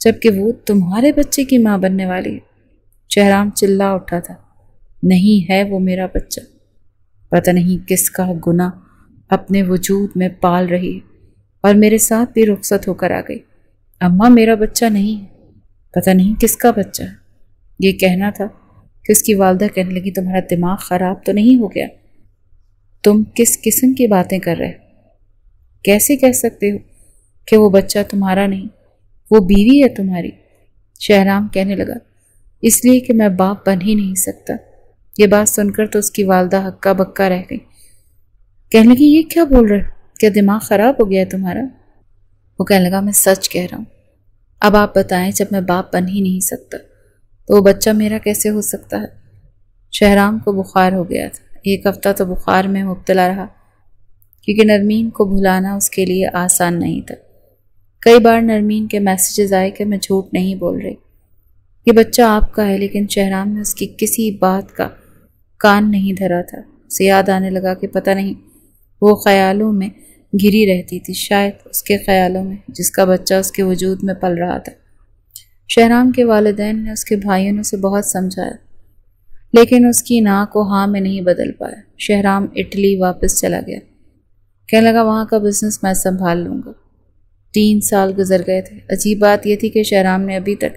جبکہ وہ تمہارے بچے کی ماں بننے والی ہے؟ شہرام چلا اٹھا تھا نہیں ہے وہ میرا بچہ، پتہ نہیں کس کا گناہ اپنے وجود میں پال رہی ہے اور میرے ساتھ بھی رخصت ہو کر آ گئی۔ اماں میرا بچہ نہیں ہے، پتہ نہیں کس کا بچہ ہے۔ یہ کہنا تھا کہ اس کی والدہ کہنے لگی تمہارا دماغ خراب تو نہیں ہو گیا؟ تم کس قسم کی باتیں کر رہے؟ کیسے کہہ سکتے ہو کہ وہ بچہ تمہارا نہیں، وہ بیوی ہے تمہاری؟ شہرام کہنے لگا اس لیے کہ میں باپ بن ہی نہیں سکتا۔ یہ بات سن کر تو اس کی والدہ ہکا بکا رہ گئی، کہنے لگی یہ کیا بول رہے ہو؟ کیا دماغ خراب ہو گیا ہے تمہارا؟ وہ کہنے لگا میں سچ کہہ رہا ہوں، اب آپ بتائیں جب میں باپ بن ہی نہیں سکتا تو وہ بچہ میرا کیسے ہو سکتا ہے؟ شہرام کو بخار ہو گیا تھا، 1 ہفتہ تو بخار میں مبتلا رہا کیونکہ نرمین کو بھلانا اس کے لیے آسان نہیں تھا۔ کئی بار نرمین کے میسیجز آئے کہ میں جھوٹ نہیں بول رہی، یہ بچہ آپ کا ہے، لیکن شہرام نے اس کی کسی بات کا کان نہیں دھرا تھا۔ اسے یاد آنے لگا کہ پتہ نہیں وہ خیالوں میں گھری رہتی تھی، شاید اس کے خیالوں میں جس کا بچہ اس کے وجود میں پل رہا تھا۔ شہرام کے والدین نے اس کے بھائیوں نے اسے بہت سمجھایا لیکن اس کی نا کو ہاں میں نہیں بدل پایا۔ شہرام اٹلی واپس چلا گیا، کہنے لگا وہاں کا بزنس میں سنبھال لوں گا۔ 3 سال گزر گئے تھے۔ عجیب بات یہ تھی کہ شہرام نے ابھی تک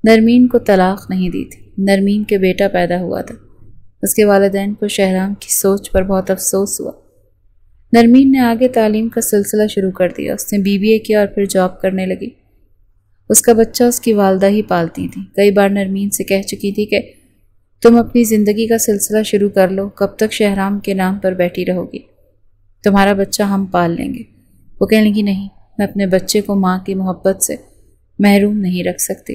نرمین کو طلاق نہیں دی تھی۔ نرمین کے بیٹا پیدا ہوا تھا۔ اس کے والدین کو شہرام کی سوچ پر بہت افسوس ہوا۔ نرمین نے آگے تعلیم کا سلسلہ شروع کر دیا، اس نے BBA کیا اور پھر جاب کرنے لگی۔ اس کا بچہ اس کی والدہ ہی پالتی تھی۔ کئی بار نرمین سے کہہ چکی تھی کہ تم اپنی زندگی کا سلسلہ شروع کر لو، کب تک شہرام کے نام پر بیٹھی رہو گی؟ تمہارا بچہ ہم پال لیں گے۔ وہ کہنے لگی نہیں، میں اپنے بچے کو ماں کی محبت سے محروم نہیں رکھ سکتی،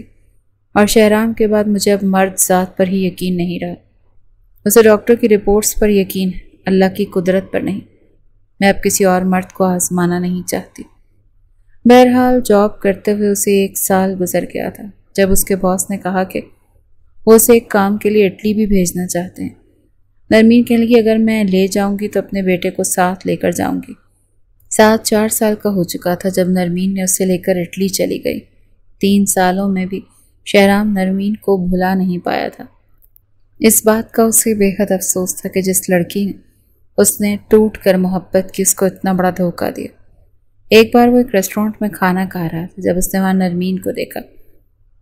اور شہرام کے بعد مجھے اب مرد ذات پر ہی یقین نہیں رہا۔ اسے ڈاکٹر کی رپورٹس پر یقین ہے، اللہ کی قدرت پر نہیں۔ میں اب کسی اور مرد کو آزمانا نہیں چاہتی۔ بہرحال جاب کرتے ہوئے اسے 1 سال گزر گیا تھا جب اس کے باس نے کہا کہ وہ اسے ایک کام کے لیے اٹلی بھی بھیجنا چاہتے ہیں۔ نرمین کہنے لگی اگر میں لے جاؤں گی تو اپنے بیٹے کو ساتھ لے کر جاؤں گی۔ 4 سال کا ہو چکا تھا جب نرمین نے اسے لے کر اٹلی چلی گئی۔ 3 سالوں میں بھی شہرام نرمین کو بھلا نہیں پایا تھا۔ اس بات کا اسے بے حد افسوس تھا کہ جس لڑکی نے اس نے ٹوٹ کر محبت کی اس کو اتنا بڑا دھوکہ دیا۔ ایک بار وہ ایک ریسٹورنٹ میں کھانا کھا رہا تھا جب اس نے وہاں نرمین کو دیکھا،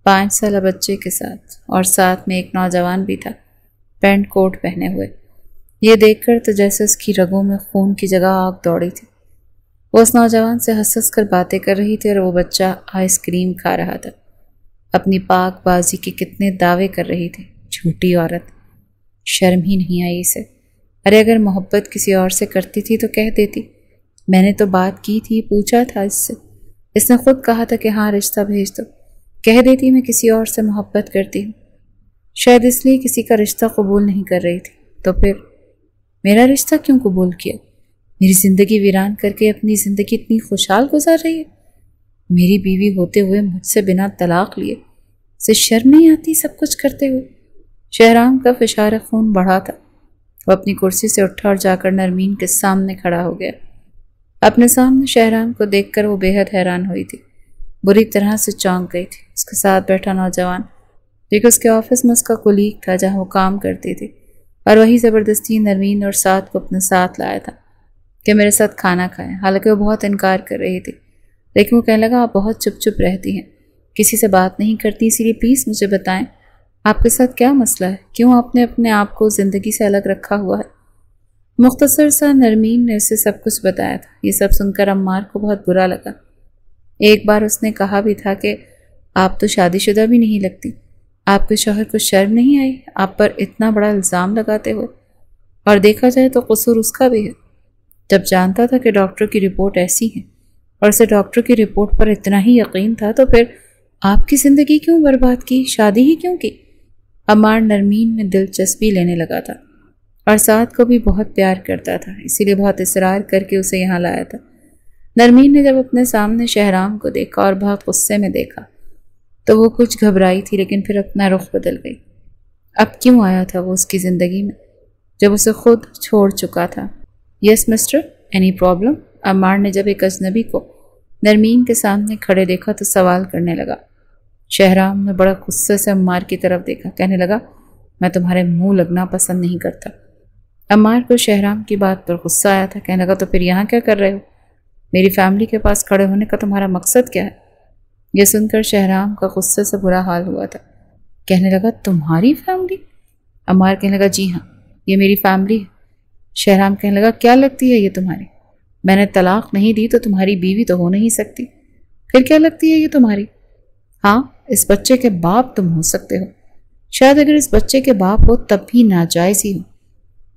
5 سالہ بچے کے ساتھ، اور ساتھ میں ایک نوجوان بھی تھا پینٹ کوٹ پہنے ہوئے۔ یہ دیکھ کر تو جیسے اس کی رگوں میں خون کی جگہ آگ دوڑی تھی۔ وہ اس نوجوان سے ہنس ہنس کر باتیں کر رہی تھی اور وہ بچہ آئس کریم کھا رہا تھا۔ اپنی پاک بازی کے کتنے دعوے کر رہی تھی، جھوٹی عورت، شرم ہی نہیں آئی اسے۔ ارے اگر محبت کسی اور سے کرتی تھی تو کہہ دیتی، میں نے تو بات کی تھی، پوچھا تھا اس سے، اس نے خود کہا تھا کہ ہاں رشتہ بھیج دو، کہہ دیتی میں کسی اور سے محبت کرتی ہوں۔ شاید اس لیے کسی کا رشتہ قبول نہیں کر رہی تھی، تو پھر میرا رشتہ کیوں قبول کیا؟ میری زندگی ویران کر کے اپنی زندگی اتنی خوشحال گزار رہی ہے۔ میری بیوی ہوتے ہوئے مجھ سے بنا طلاق لیے اسے شرم نہیں آتی سب کچھ کرتے ہوئے۔ شہرام کا فشار خون بڑھا تھا۔ وہ اپنی کرسی سے اٹھا اور جا کر نرمین کے سامنے کھڑا ہو گیا۔ اپنے سامنے شہرام کو دیکھ کر وہ بے حد حیران ہوئی تھی، بری طرح سے چونک گئی تھی۔ اس کے ساتھ بیٹھا نوجوان دیکھ اس کے آفس میں اس کا کولیگ تھا جہاں وہ کام کرتی تھی، اور وہی زبردستی نرمین اور سعد کو اپنے ساتھ لایا تھا کہ میرے ساتھ کھانا کھائیں۔ حالانکہ وہ بہت انکار کر رہی تھی، لیکن وہ کہنے لگا آپ بہت چپ چپ رہتی ہیں، کسی سے بات نہیں کرتی، اسی لیے پلیز مجھے بتائیں آپ کے ساتھ کیا مسئلہ ہے، کیوں آپ نے اپنے آپ کو زندگی سے الگ رکھا ہوا ہے۔ مختصر سا نرمین نے اسے سب کچھ بتایا تھا۔ یہ سب سن کر عمار کو بہت برا لگا۔ ایک بار اس نے کہا بھی تھا کہ آپ تو شادی شدہ بھی نہیں لگتی، آپ کے شوہر کو شرم نہیں آئی آپ پر اتنا بڑا الزام لگاتے ہوئے؟ اور دیکھا جائے تو قصور اس کا بھی ہے، جب جانتا تھا کہ ڈاکٹر کی رپورٹ ایسی ہے اور اسے ڈاکٹر کی رپورٹ پر اتنا ہی یقین تھا، تو پھر آپ کی زندگی کیوں برباد کی، شادی ہی کیوں کی؟ عمار نرمین میں دلچسپی لینے لگا تھا اور سعد کو بھی بہت پیار کرتا تھا، اسی لیے بہت اصرار کر کے اسے یہاں لایا تھا۔ نرمین نے جب اپنے سامنے شہرام کو دیکھا اور بہت غصے میں دیکھا تو وہ کچھ گھبرائی تھی، لیکن پھر اپنا رخ بدل گئی۔ اب کیوں آیا تھا وہ اس کی زندگی میں جب اسے خود چھوڑ چکا تھا؟ یس مسٹر، اینی پرابلم؟ عمار نے جب ایک اجنبی کو نرمین کے سامنے کھڑے دیکھا تو سوال کرنے لگا۔ شہرام نے بڑا غصے سے عمار کی طرف دیکھا، کہنے لگا میں تمہارے منہ لگنا پسند نہیں کرتا۔ عمار کو شہرام کی بات پر غصہ آیا تھا، کہنے لگا تو پھر یہاں کیا کر رہے ہو؟ میری فیملی کے پاس کھڑے ہونے کا تمہارا مقصد کیا ہے؟ یہ سن کر شہرام کا غصے سے برا حال ہوا تھا، کہنے لگا تمہاری فیملی؟ عمار کہنے لگا جی ہاں، یہ میری فیملی ہے۔ شہرام کہنے لگا کیا لگتی ہے یہ تمہاری؟ میں نے طلاق نہیں دی تو تمہاری بیوی تو ہو نہیں سکتی، پھر کیا لگتی ہے یہ تمہاری؟ ہاں، اس بچے کے باپ تم ہو سکتے ہو، شاید اگر اس بچے کے باپ ہو تب بھی ناجائز ہی ہو۔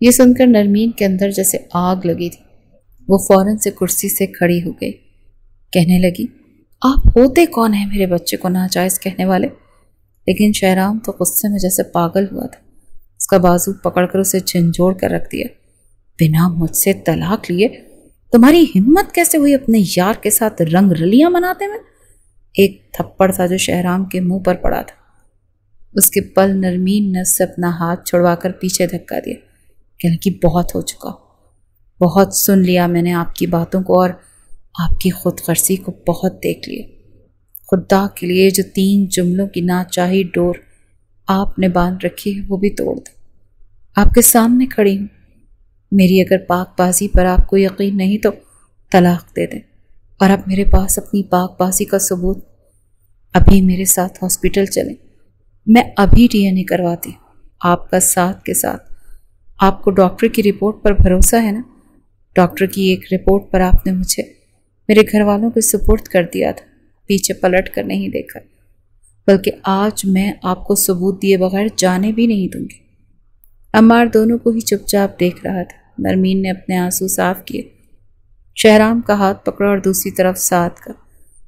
یہ سن کر نرمین کے اندر جیسے آگ لگی تھی، وہ فوراً سے کرسی سے کھڑی ہو گئی، کہنے لگی آپ ہوتے کون ہیں میرے بچے کو ناجائز کہنے والے؟ لیکن شہرام تو غصے میں جیسے پاگل ہوا تھا، اس کا بازو پکڑ کر اسے جھنجھوڑ کر رکھ دیا۔ بنا مجھ سے طلاق لیے تمہاری ہمت کیسے ہوئی اپنے یار کے ساتھ رنگ رلیاں مناتے میں؟ ایک تھپڑ تھا جو شہرام کے منہ پر پڑا تھا۔ اس کے پل نرمین نے اس سے اپنا ہاتھ چھڑوا کر پیچھے دھکا دیا، کہنے کی بہت ہو چکا، بہت سن لیا میں نے آپ کی باتوں کو اور آپ کی خود غرضی کو بہت دیکھ لیا۔ خدا کے لیے جو 3 جملوں کی ناچاہی ڈور آپ نے باندھ رکھی ہے وہ بھی توڑ دو۔ آپ کے سامنے کھڑی ہوں، میری اگر پاک بازی پر آپ کو یقین نہیں تو طلاق دے دیں، اور اب میرے پاس اپنی پاک بازی کا ثبوت۔ ابھی میرے ساتھ ہاسپٹل چلیں، میں ابھی DNA کرواتی ہوں آپ کا ساتھ کے ساتھ۔ آپ کو ڈاکٹر کی رپورٹ پر بھروسہ ہے نا؟ ڈاکٹر کی ایک رپورٹ پر آپ نے مجھے میرے گھر والوں کو سپورٹ کر دیا تھا، پیچھے پلٹ کر نہیں دیکھا، بلکہ آج میں آپ کو ثبوت دیے بغیر جانے بھی نہیں دوں گی۔ عمار دونوں کو ہی چپ چاپ دیکھ رہا تھا۔ نرمین نے اپنے آنسو صاف کیے، شہرام کا ہاتھ پکڑا اور دوسری طرف سعد کا،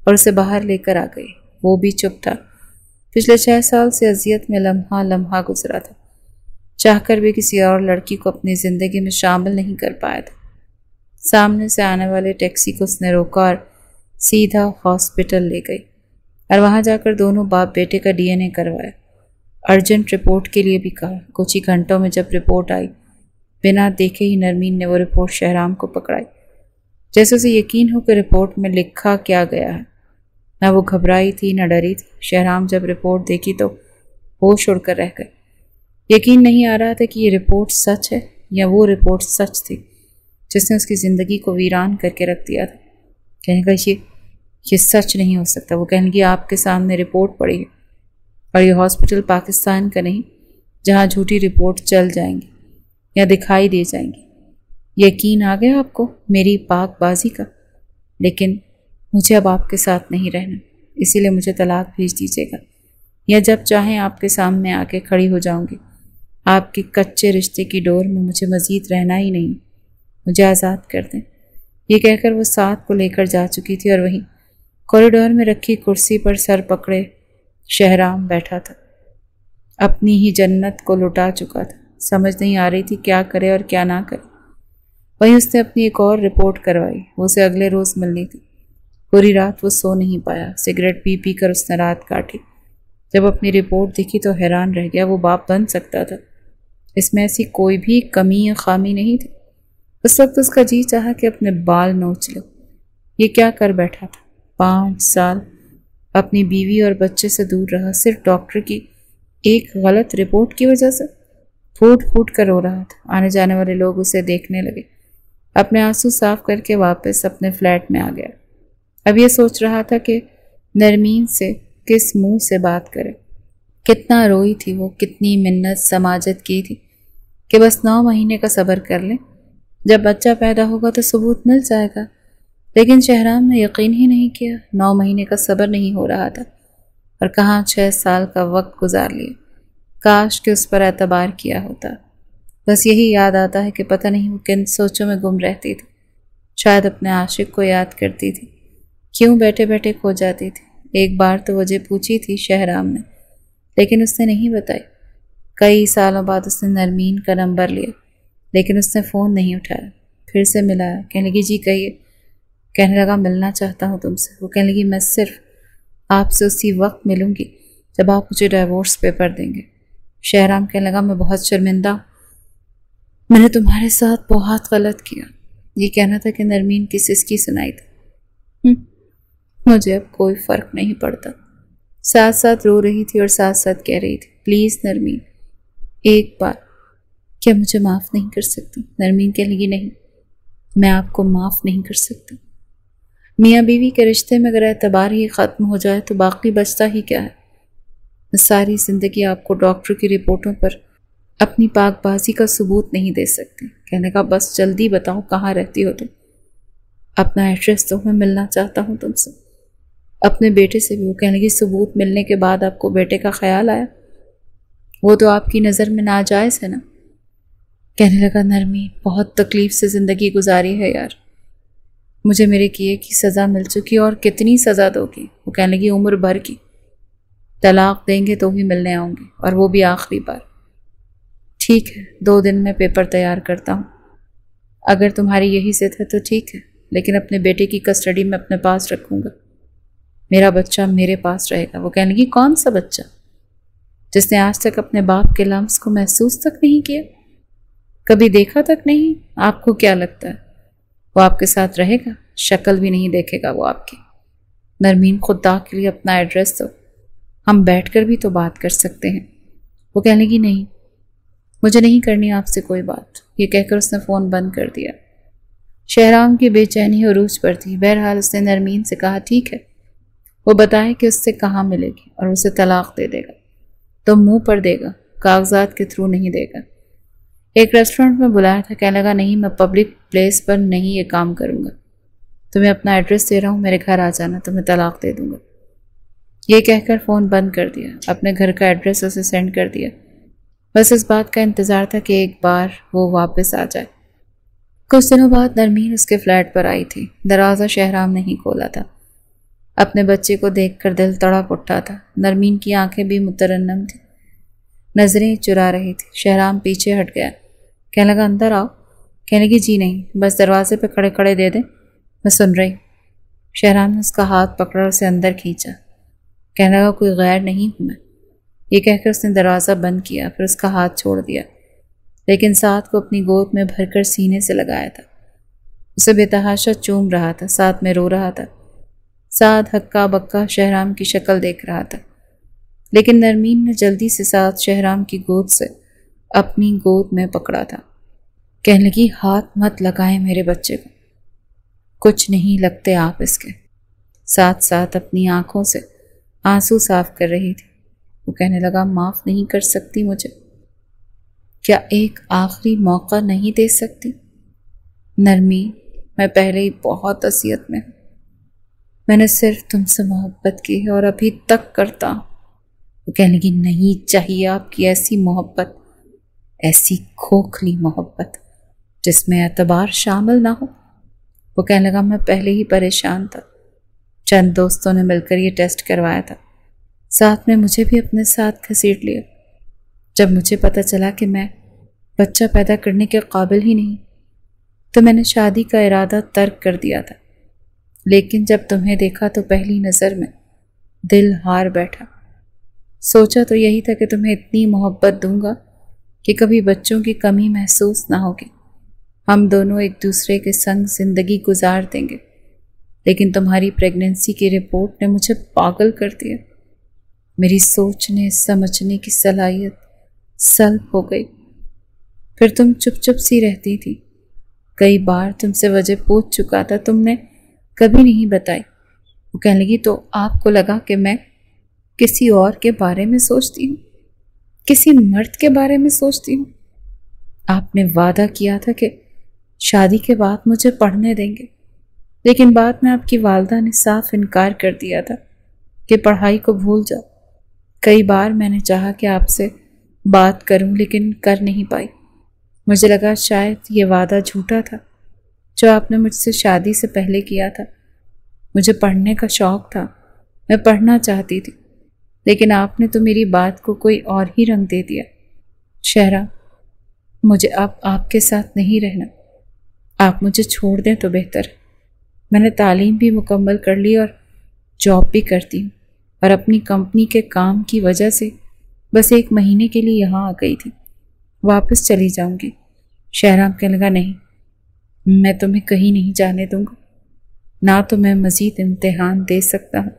اور اسے باہر لے کر آ گئی۔ وہ بھی چپ تھا، پچھلے 6 سال سے اذیت میں لمحہ لمحہ گزرا تھا، چاہ کر بھی کسی اور لڑکی کو اپنی زندگی میں شامل نہیں کر پایا تھا۔ سامنے سے آنے والے ٹیکسی کو اس نے روکا اور سیدھا ہاسپٹل لے گئی، اور وہاں جا کر دونوں باپ بیٹے کا DNA کروایا۔ ارجنٹ رپورٹ کے لیے بھی کہا۔ کچھ ہی گھنٹوں میں جب رپورٹ آئی، بنا دیکھے ہی نرمین نے وہ رپورٹ شہرام کو پکڑائی، جیسے اسے یقین ہو کہ رپورٹ میں لکھا کیا گیا ہے۔ نہ وہ گھبرائی تھی نہ ڈری تھی۔ شہرام جب رپورٹ دیکھی تو ہوش اڑ کر رہ گئے۔ یقین نہیں آ رہا تھا کہ یہ رپورٹ سچ ہے یا وہ رپورٹ سچ تھی جس نے اس کی زندگی کو ویران کر کے رکھ دیا تھا۔ کہنے کا یہ سچ نہیں ہو سکتا۔ وہ کہنے کی آپ کے سامنے رپورٹ پڑی ہے، اور یہ ہاسپٹل پاکستان کا نہیں جہاں جھوٹی رپورٹ چل جائیں گی یا دکھائی دی جائیں گی۔ یقین آ گیا آپ کو میری پاک بازی کا؟ لیکن مجھے اب آپ کے ساتھ نہیں رہنا، اسی لیے مجھے طلاق بھیج دیجیے گا، یا جب چاہیں آپ کے سامنے آ کے کھڑی ہو جاؤں گی۔ آپ کے کچے رشتے کی ڈور میں مجھے مزید رہنا ہی نہیں، مجھے آزاد کر دیں۔ یہ کہہ کر وہ سعد کو لے کر جا چکی تھی، اور وہیں کوریڈور میں رکھی کرسی پر سر پکڑے شہرام بیٹھا تھا، اپنی ہی جنت کو لٹا چکا تھا۔ سمجھ نہیں آ رہی تھی کیا کرے اور کیا نہ کرے۔ وہیں اس نے اپنی ایک اور رپورٹ کروائی، وہ اسے اگلے روز ملنی تھی۔ پوری رات وہ سو نہیں پایا، سگریٹ پی پی کر اس نے رات کاٹی۔ جب اپنی رپورٹ دیکھی تو حیران رہ گیا، وہ باپ بن سکتا تھا، اس میں ایسی کوئی بھی کمی یا خامی نہیں تھی۔ اس وقت اس کا جی چاہا کہ اپنے بال نوچ لو۔ یہ کیا کر بیٹھا تھا؟ 5 سال اپنی بیوی اور بچے سے دور رہا، صرف ڈاکٹر کی ایک غلط رپورٹ کی وجہ سے۔ پھوٹ پھوٹ کر رو رہا تھا۔ آنے جانے والے لوگ اسے دیکھنے لگے۔ اپنے آنسو صاف کر کے واپس اپنے فلیٹ میں آ گیا۔ اب یہ سوچ رہا تھا کہ نرمین سے کس منہ سے بات کرے۔ کتنا روئی تھی وہ، کتنی منت سماجت کی تھی کہ بس 9 مہینے کا صبر کر لیں، جب بچہ پیدا ہوگا تو ثبوت مل جائے گا۔ لیکن شہرام نے یقین ہی نہیں کیا، 9 مہینے کا صبر نہیں ہو رہا تھا، اور کہاں 6 سال کا وقت گزار لیا۔ کاش کہ اس پر اعتبار کیا ہوتا۔ بس یہی یاد آتا ہے کہ پتہ نہیں وہ کن سوچوں میں گم رہتی تھی۔ شاید اپنے عاشق کو یاد کرتی تھی، کیوں بیٹھے بیٹھے کھو جاتی تھی۔ ایک بار تو وجہ پوچھی تھی شہرام نے، لیکن اس نے نہیں بتائی۔ کئی سالوں بعد اس نے نرمین کا نمبر لیا، لیکن اس نے فون نہیں اٹھایا۔ پھر سے ملایا، کہنے لگی جی کہیے۔ کہنے لگا ملنا چاہتا ہوں تم سے۔ وہ کہنے لگی میں صرف آپ سے اسی وقت ملوں گی جب آپ مجھے ڈائیورس پیپر دیں گے۔ شہرام کہنے لگا میں بہت شرمندہ ہوں، میں نے تمہارے ساتھ بہت غلط کیا۔ یہ کہنا تھا کہ نرمین کس کی سنائی تھی۔ مجھے اب کوئی فرق نہیں پڑتا۔ ساتھ ساتھ رو رہی تھی اور ساتھ ساتھ کہہ رہی تھی پلیز نرمین، ایک بار کیا مجھے معاف نہیں کر سکتی؟ نرمین کہنے لگی نہیں، میں آپ کو معاف نہیں کر سکتی۔ میاں بیوی کے رشتے میں اگر اعتبار ہی ختم ہو جائے تو باقی بچتا ہی کیا ہے؟ میں ساری زندگی آپ کو ڈاکٹر کی رپورٹوں پر اپنی پاک بازی کا ثبوت نہیں دے سکتی۔ کہنے کا بس جلدی بتاؤ کہاں رہتی ہو تم، اپنا ایڈریس دو، میں ملنا چاہتا ہوں تم سے، اپنے بیٹے سے بھی۔ وہ کہنے لگی ثبوت ملنے کے بعد آپ کو بیٹے کا خیال آیا؟ وہ تو آپ کی نظر میں ناجائز ہے نا؟ کہنے لگا نرمین بہت تکلیف سے زندگی گزاری ہے یار، مجھے میرے کیے کی سزا مل چکی، اور کتنی سزا دو گی؟ وہ کہنے لگی عمر بھر کی۔ طلاق دیں گے تو بھی ملنے آؤں گی، اور وہ بھی آخری بار۔ ٹھیک ہے، 2 دن میں پیپر تیار کرتا ہوں، اگر تمہاری یہی ضد ہے تو ٹھیک ہے، لیکن اپنے بیٹے کی کسٹڈی میں اپنے پاس رکھوں گا، میرا بچہ میرے پاس رہے گا۔ وہ کہنے لگی کون سا بچہ؟ جس نے آج تک اپنے باپ کے لمس کو محسوس تک نہیں کیا، کبھی دیکھا تک نہیں۔ آپ کو کیا لگتا ہے وہ آپ کے ساتھ رہے گا؟ شکل بھی نہیں دیکھے گا وہ آپ کی۔ نرمین خدا کے لیے اپنا ایڈریس دو، ہم بیٹھ کر بھی تو بات کر سکتے ہیں۔ وہ کہنے لگی نہیں، مجھے نہیں کرنی آپ سے کوئی بات۔ یہ کہہ کر اس نے فون بند کر دیا۔ شہرام کی بے چینی عروج پر تھی۔ بہرحال اس نے نرمین سے کہا ٹھیک ہے، وہ بتائے کہ اس سے کہاں ملے گی، اور اسے طلاق دے دے گا تو منہ پر دے گا، کاغذات کے تھرو نہیں دے گا۔ ایک ریسٹورنٹ میں بلایا تھا، کہنے لگا نہیں میں پبلک پلیس پر نہیں یہ کام کروں گا، تمہیں اپنا ایڈریس دے رہا ہوں، میرے گھر آ جانا، تمہیں طلاق دے دوں گا۔ یہ کہہ کر فون بند کر دیا، اپنے گھر کا ایڈریس اسے سینڈ کر دیا۔ بس اس بات کا انتظار تھا کہ ایک بار وہ واپس آ جائے۔ کچھ دنوں بعد نرمین اس کے فلیٹ پر آئی تھی۔ دروازہ شہرام نے ہی کھولا تھا۔ اپنے بچے کو دیکھ کر دل تڑپ اٹھا تھا۔ نرمین کی آنکھیں بھی مترنم تھیں، نظریں چرا رہی تھی۔ شہرام پیچھے ہٹ گیا، کہنے لگا اندر آؤ۔ کہنے لگی جی نہیں، بس دروازے پہ کھڑے کھڑے دے دیں، میں سن رہی۔ شہرام نے اس کا ہاتھ پکڑا اور اسے اندر کھینچا۔ کہنے لگا کوئی غیر نہیں ہوں میں۔ یہ کہہ کر اس نے دروازہ بند کیا، پھر اس کا ہاتھ چھوڑ دیا، لیکن ساتھ کو اپنی گود میں بھر کر سینے سے لگایا تھا۔ اسے بے تحاشا چوم رہا تھا، ساتھ میں رو رہا تھا، ساتھ ہکا بکا شہرام کی شکل دیکھ رہا تھا۔ لیکن نرمین نے جلدی سے ساتھ شہرام کی گود سے اپنی گود میں پکڑا تھا۔ کہنے لگی ہاتھ مت لگائیں میرے بچے کو، کچھ نہیں لگتے آپ اس کے۔ ساتھ ساتھ اپنی آنکھوں سے آنسو صاف کر رہی تھی۔ وہ کہنے لگا معاف نہیں کر سکتی مجھے؟ کیا ایک آخری موقع نہیں دے سکتی؟ نرمین میں پہلے ہی بہت اذیت میں ہوں، میں نے صرف تم سے محبت کی ہے اور ابھی تک کرتا ہوں۔ وہ کہنے لگی نہیں چاہیے آپ کی ایسی محبت، ایسی کھوکھلی محبت جس میں اعتبار شامل نہ ہو۔ وہ کہنے لگا میں پہلے ہی پریشان تھا، چند دوستوں نے مل کر یہ ٹیسٹ کروایا تھا، ساتھ میں مجھے بھی اپنے ساتھ گھسیٹ لیا۔ جب مجھے پتہ چلا کہ میں بچہ پیدا کرنے کے قابل ہی نہیں تو میں نے شادی کا ارادہ ترک کر دیا تھا، لیکن جب تمہیں دیکھا تو پہلی نظر میں دل ہار بیٹھا۔ سوچا تو یہی تھا کہ تمہیں اتنی محبت دوں گا کہ کبھی بچوں کی کمی محسوس نہ ہوگی، ہم دونوں ایک دوسرے کے سنگ زندگی گزار دیں گے، لیکن تمہاری پریگننسی کی رپورٹ نے مجھے پاگل کر دیا۔ میری سوچنے سمجھنے کی صلاحیت سلب ہو گئی۔ پھر تم چپ چپ سی رہتی تھی، کئی بار تم سے وجہ پوچھ چکا تھا، تم نے کبھی نہیں بتائی۔ وہ کہنے لگی تو آپ کو لگا کہ میں کسی اور کے بارے میں سوچتی ہوں، کسی مرد کے بارے میں سوچتی ہوں۔ آپ نے وعدہ کیا تھا کہ شادی کے بعد مجھے پڑھنے دیں گے، لیکن بعد میں آپ کی والدہ نے صاف انکار کر دیا تھا کہ پڑھائی کو بھول جاؤ۔ کئی بار میں نے چاہا کہ آپ سے بات کروں، لیکن کر نہیں پائی۔ مجھے لگا شاید یہ وعدہ جھوٹا تھا جو آپ نے مجھ سے شادی سے پہلے کیا تھا۔ مجھے پڑھنے کا شوق تھا، میں پڑھنا چاہتی تھی، لیکن آپ نے تو میری بات کو کوئی اور ہی رنگ دے دیا۔ شہرام، مجھے اب آپ کے ساتھ نہیں رہنا، آپ مجھے چھوڑ دیں تو بہتر۔ میں نے تعلیم بھی مکمل کر لی اور جاب بھی کرتی ہوں، اور اپنی کمپنی کے کام کی وجہ سے بس 1 مہینے کے لیے یہاں آ گئی تھی، واپس چلی جاؤں گی۔ شہرام کہنے لگا، نہیں، میں تمہیں کہیں نہیں جانے دوں گا، نہ تو میں مزید امتحان دے سکتا ہوں،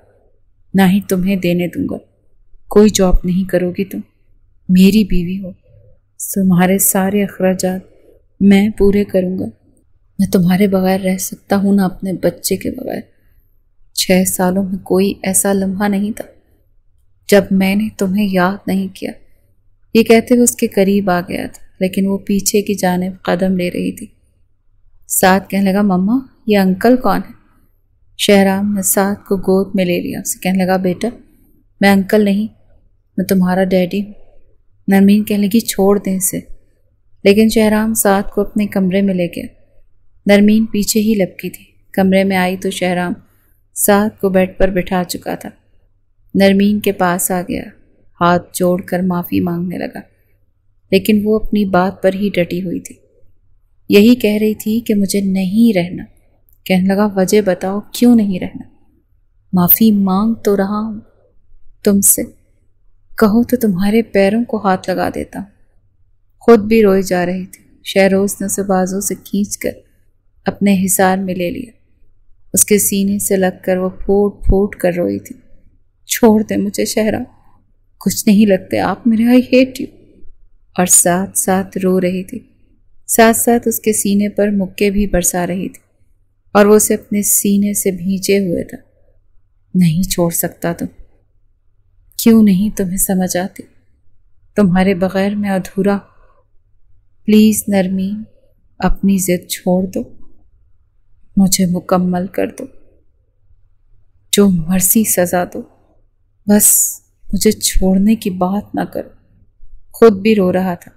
نہ ہی تمہیں دینے دوں گا۔ کوئی جاب نہیں کرو گی، تم میری بیوی ہو، تمہارے سارے اخراجات میں پورے کروں گا۔ میں تمہارے بغیر رہ سکتا ہوں، نہ اپنے بچے کے بغیر۔ 6 سالوں میں کوئی ایسا لمحہ نہیں تھا جب میں نے تمہیں یاد نہیں کیا۔ یہ کہتے ہوئے اس کے قریب آ گیا تھا، لیکن وہ پیچھے کی جانب قدم لے رہی تھی۔ سعد کہنے لگا، مما یہ انکل کون ہے؟ شہرام نے سعد کو گود میں لے لیا، اسے کہنے لگا، بیٹا میں انکل نہیں، میں تمہارا ڈیڈی ہوں۔ نرمین کہنے لگی، چھوڑ دیں اسے، لیکن شہرام سعد کو اپنے کمرے میں لے گیا۔ نرمین پیچھے ہی لپکی تھی۔ کمرے میں آئی تو شہرام سعد کو بیڈ پر بٹھا چکا تھا۔ نرمین کے پاس آ گیا، ہاتھ جوڑ کر معافی مانگنے لگا، لیکن وہ اپنی بات پر ہی ڈٹی ہوئی تھی۔ یہی کہہ رہی تھی کہ مجھے نہیں رہنا۔ کہنے لگا، وجہ بتاؤ کیوں نہیں رہنا؟ معافی مانگ تو رہا ہوں تم سے، کہو تو تمہارے پیروں کو ہاتھ لگا دیتا ہوں۔ خود بھی روئی جا رہی تھی۔ شہروز نے اسے بازو سے کھینچ کر اپنے حصار میں لے لیا۔ اس کے سینے سے لگ کر وہ پھوٹ پھوٹ کر روئی تھی۔ چھوڑ دے مجھے شہرام، کچھ نہیں لگتے آپ میرے، آئی ہیٹ یو۔ اور ساتھ ساتھ رو رہی تھی، ساتھ ساتھ اس کے سینے پر مکے بھی برسا رہی تھی، اور وہ اسے اپنے سینے سے بھینچے ہوئے تھا۔ نہیں چھوڑ سکتا تم، کیوں نہیں تمہیں سمجھ آتی؟ تمہارے بغیر میں ادھورا۔ پلیز نرمین، اپنی ضد چھوڑ دو، مجھے مکمل کر دو، جو مرضی سزا دو، بس مجھے چھوڑنے کی بات نہ کرو۔ خود بھی رو رہا تھا۔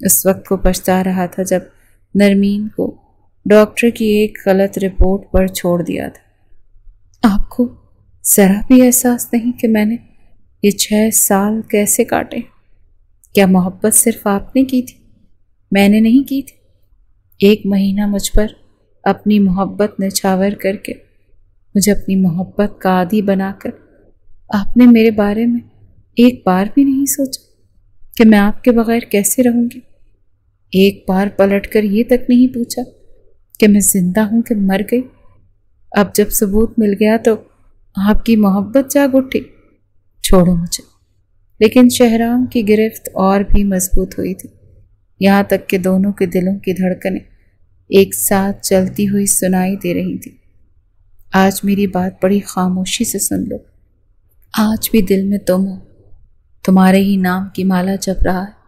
اس وقت کو پچھتا رہا تھا جب نرمین کو ڈاکٹر کی ایک غلط رپورٹ پر چھوڑ دیا تھا۔ آپ کو ذرا بھی احساس نہیں کہ میں نے یہ 6 سال کیسے کاٹے؟ کیا محبت صرف آپ نے کی تھی، میں نے نہیں کی تھی؟ 1 مہینہ مجھ پر اپنی محبت نچھاور کر کے، مجھے اپنی محبت کا عادی بنا کر، آپ نے میرے بارے میں ایک بار بھی نہیں سوچا کہ میں آپ کے بغیر کیسے رہوں گی؟ ایک بار پلٹ کر یہ تک نہیں پوچھا کہ میں زندہ ہوں کہ مر گئی؟ اب جب ثبوت مل گیا تو آپ کی محبت جاگ اٹھی۔ چھوڑو مجھے۔ لیکن شہرام کی گرفت اور بھی مضبوط ہوئی تھی، یہاں تک کہ دونوں کے دلوں کی دھڑکنیں ایک ساتھ چلتی ہوئی سنائی دے رہی تھی۔ آج میری بات بڑی خاموشی سے سن لو۔ آج بھی دل میں تم ہو، تمہارے ہی نام کی مالا جپ رہا ہے۔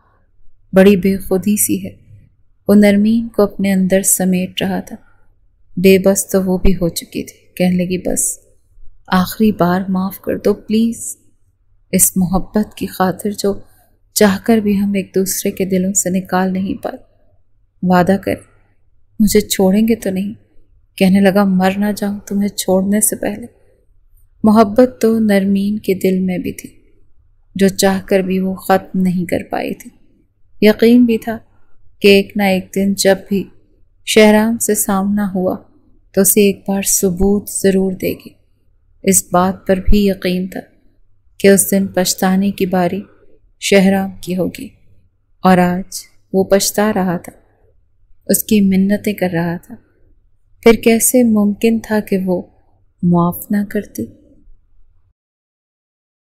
بڑی بے خودی سی ہے۔ وہ نرمین کو اپنے اندر سمیٹ رہا تھا۔ بے بس تو وہ بھی ہو چکی تھی۔ کہنے لگی، بس آخری بار معاف کر دو پلیز، اس محبت کی خاطر جو چاہ کر بھی ہم ایک دوسرے کے دلوں سے نکال نہیں پائے۔ وعدہ کر مجھے چھوڑیں گے تو نہیں؟ کہنے لگا، مر نہ جاؤں تمہیں چھوڑنے سے پہلے۔ محبت تو نرمین کے دل میں بھی تھی، جو چاہ کر بھی وہ ختم نہیں کر پائی تھی۔ یقین بھی تھا کہ ایک نہ ایک دن جب بھی شہرام سے سامنا ہوا تو اسے ایک بار ثبوت ضرور دے گی۔ اس بات پر بھی یقین تھا کہ اس دن پچھتانے کی باری شہرام کی ہوگی، اور آج وہ پچھتا رہا تھا، اس کی منتیں کر رہا تھا۔ پھر کیسے ممکن تھا کہ وہ معاف نہ کرتی؟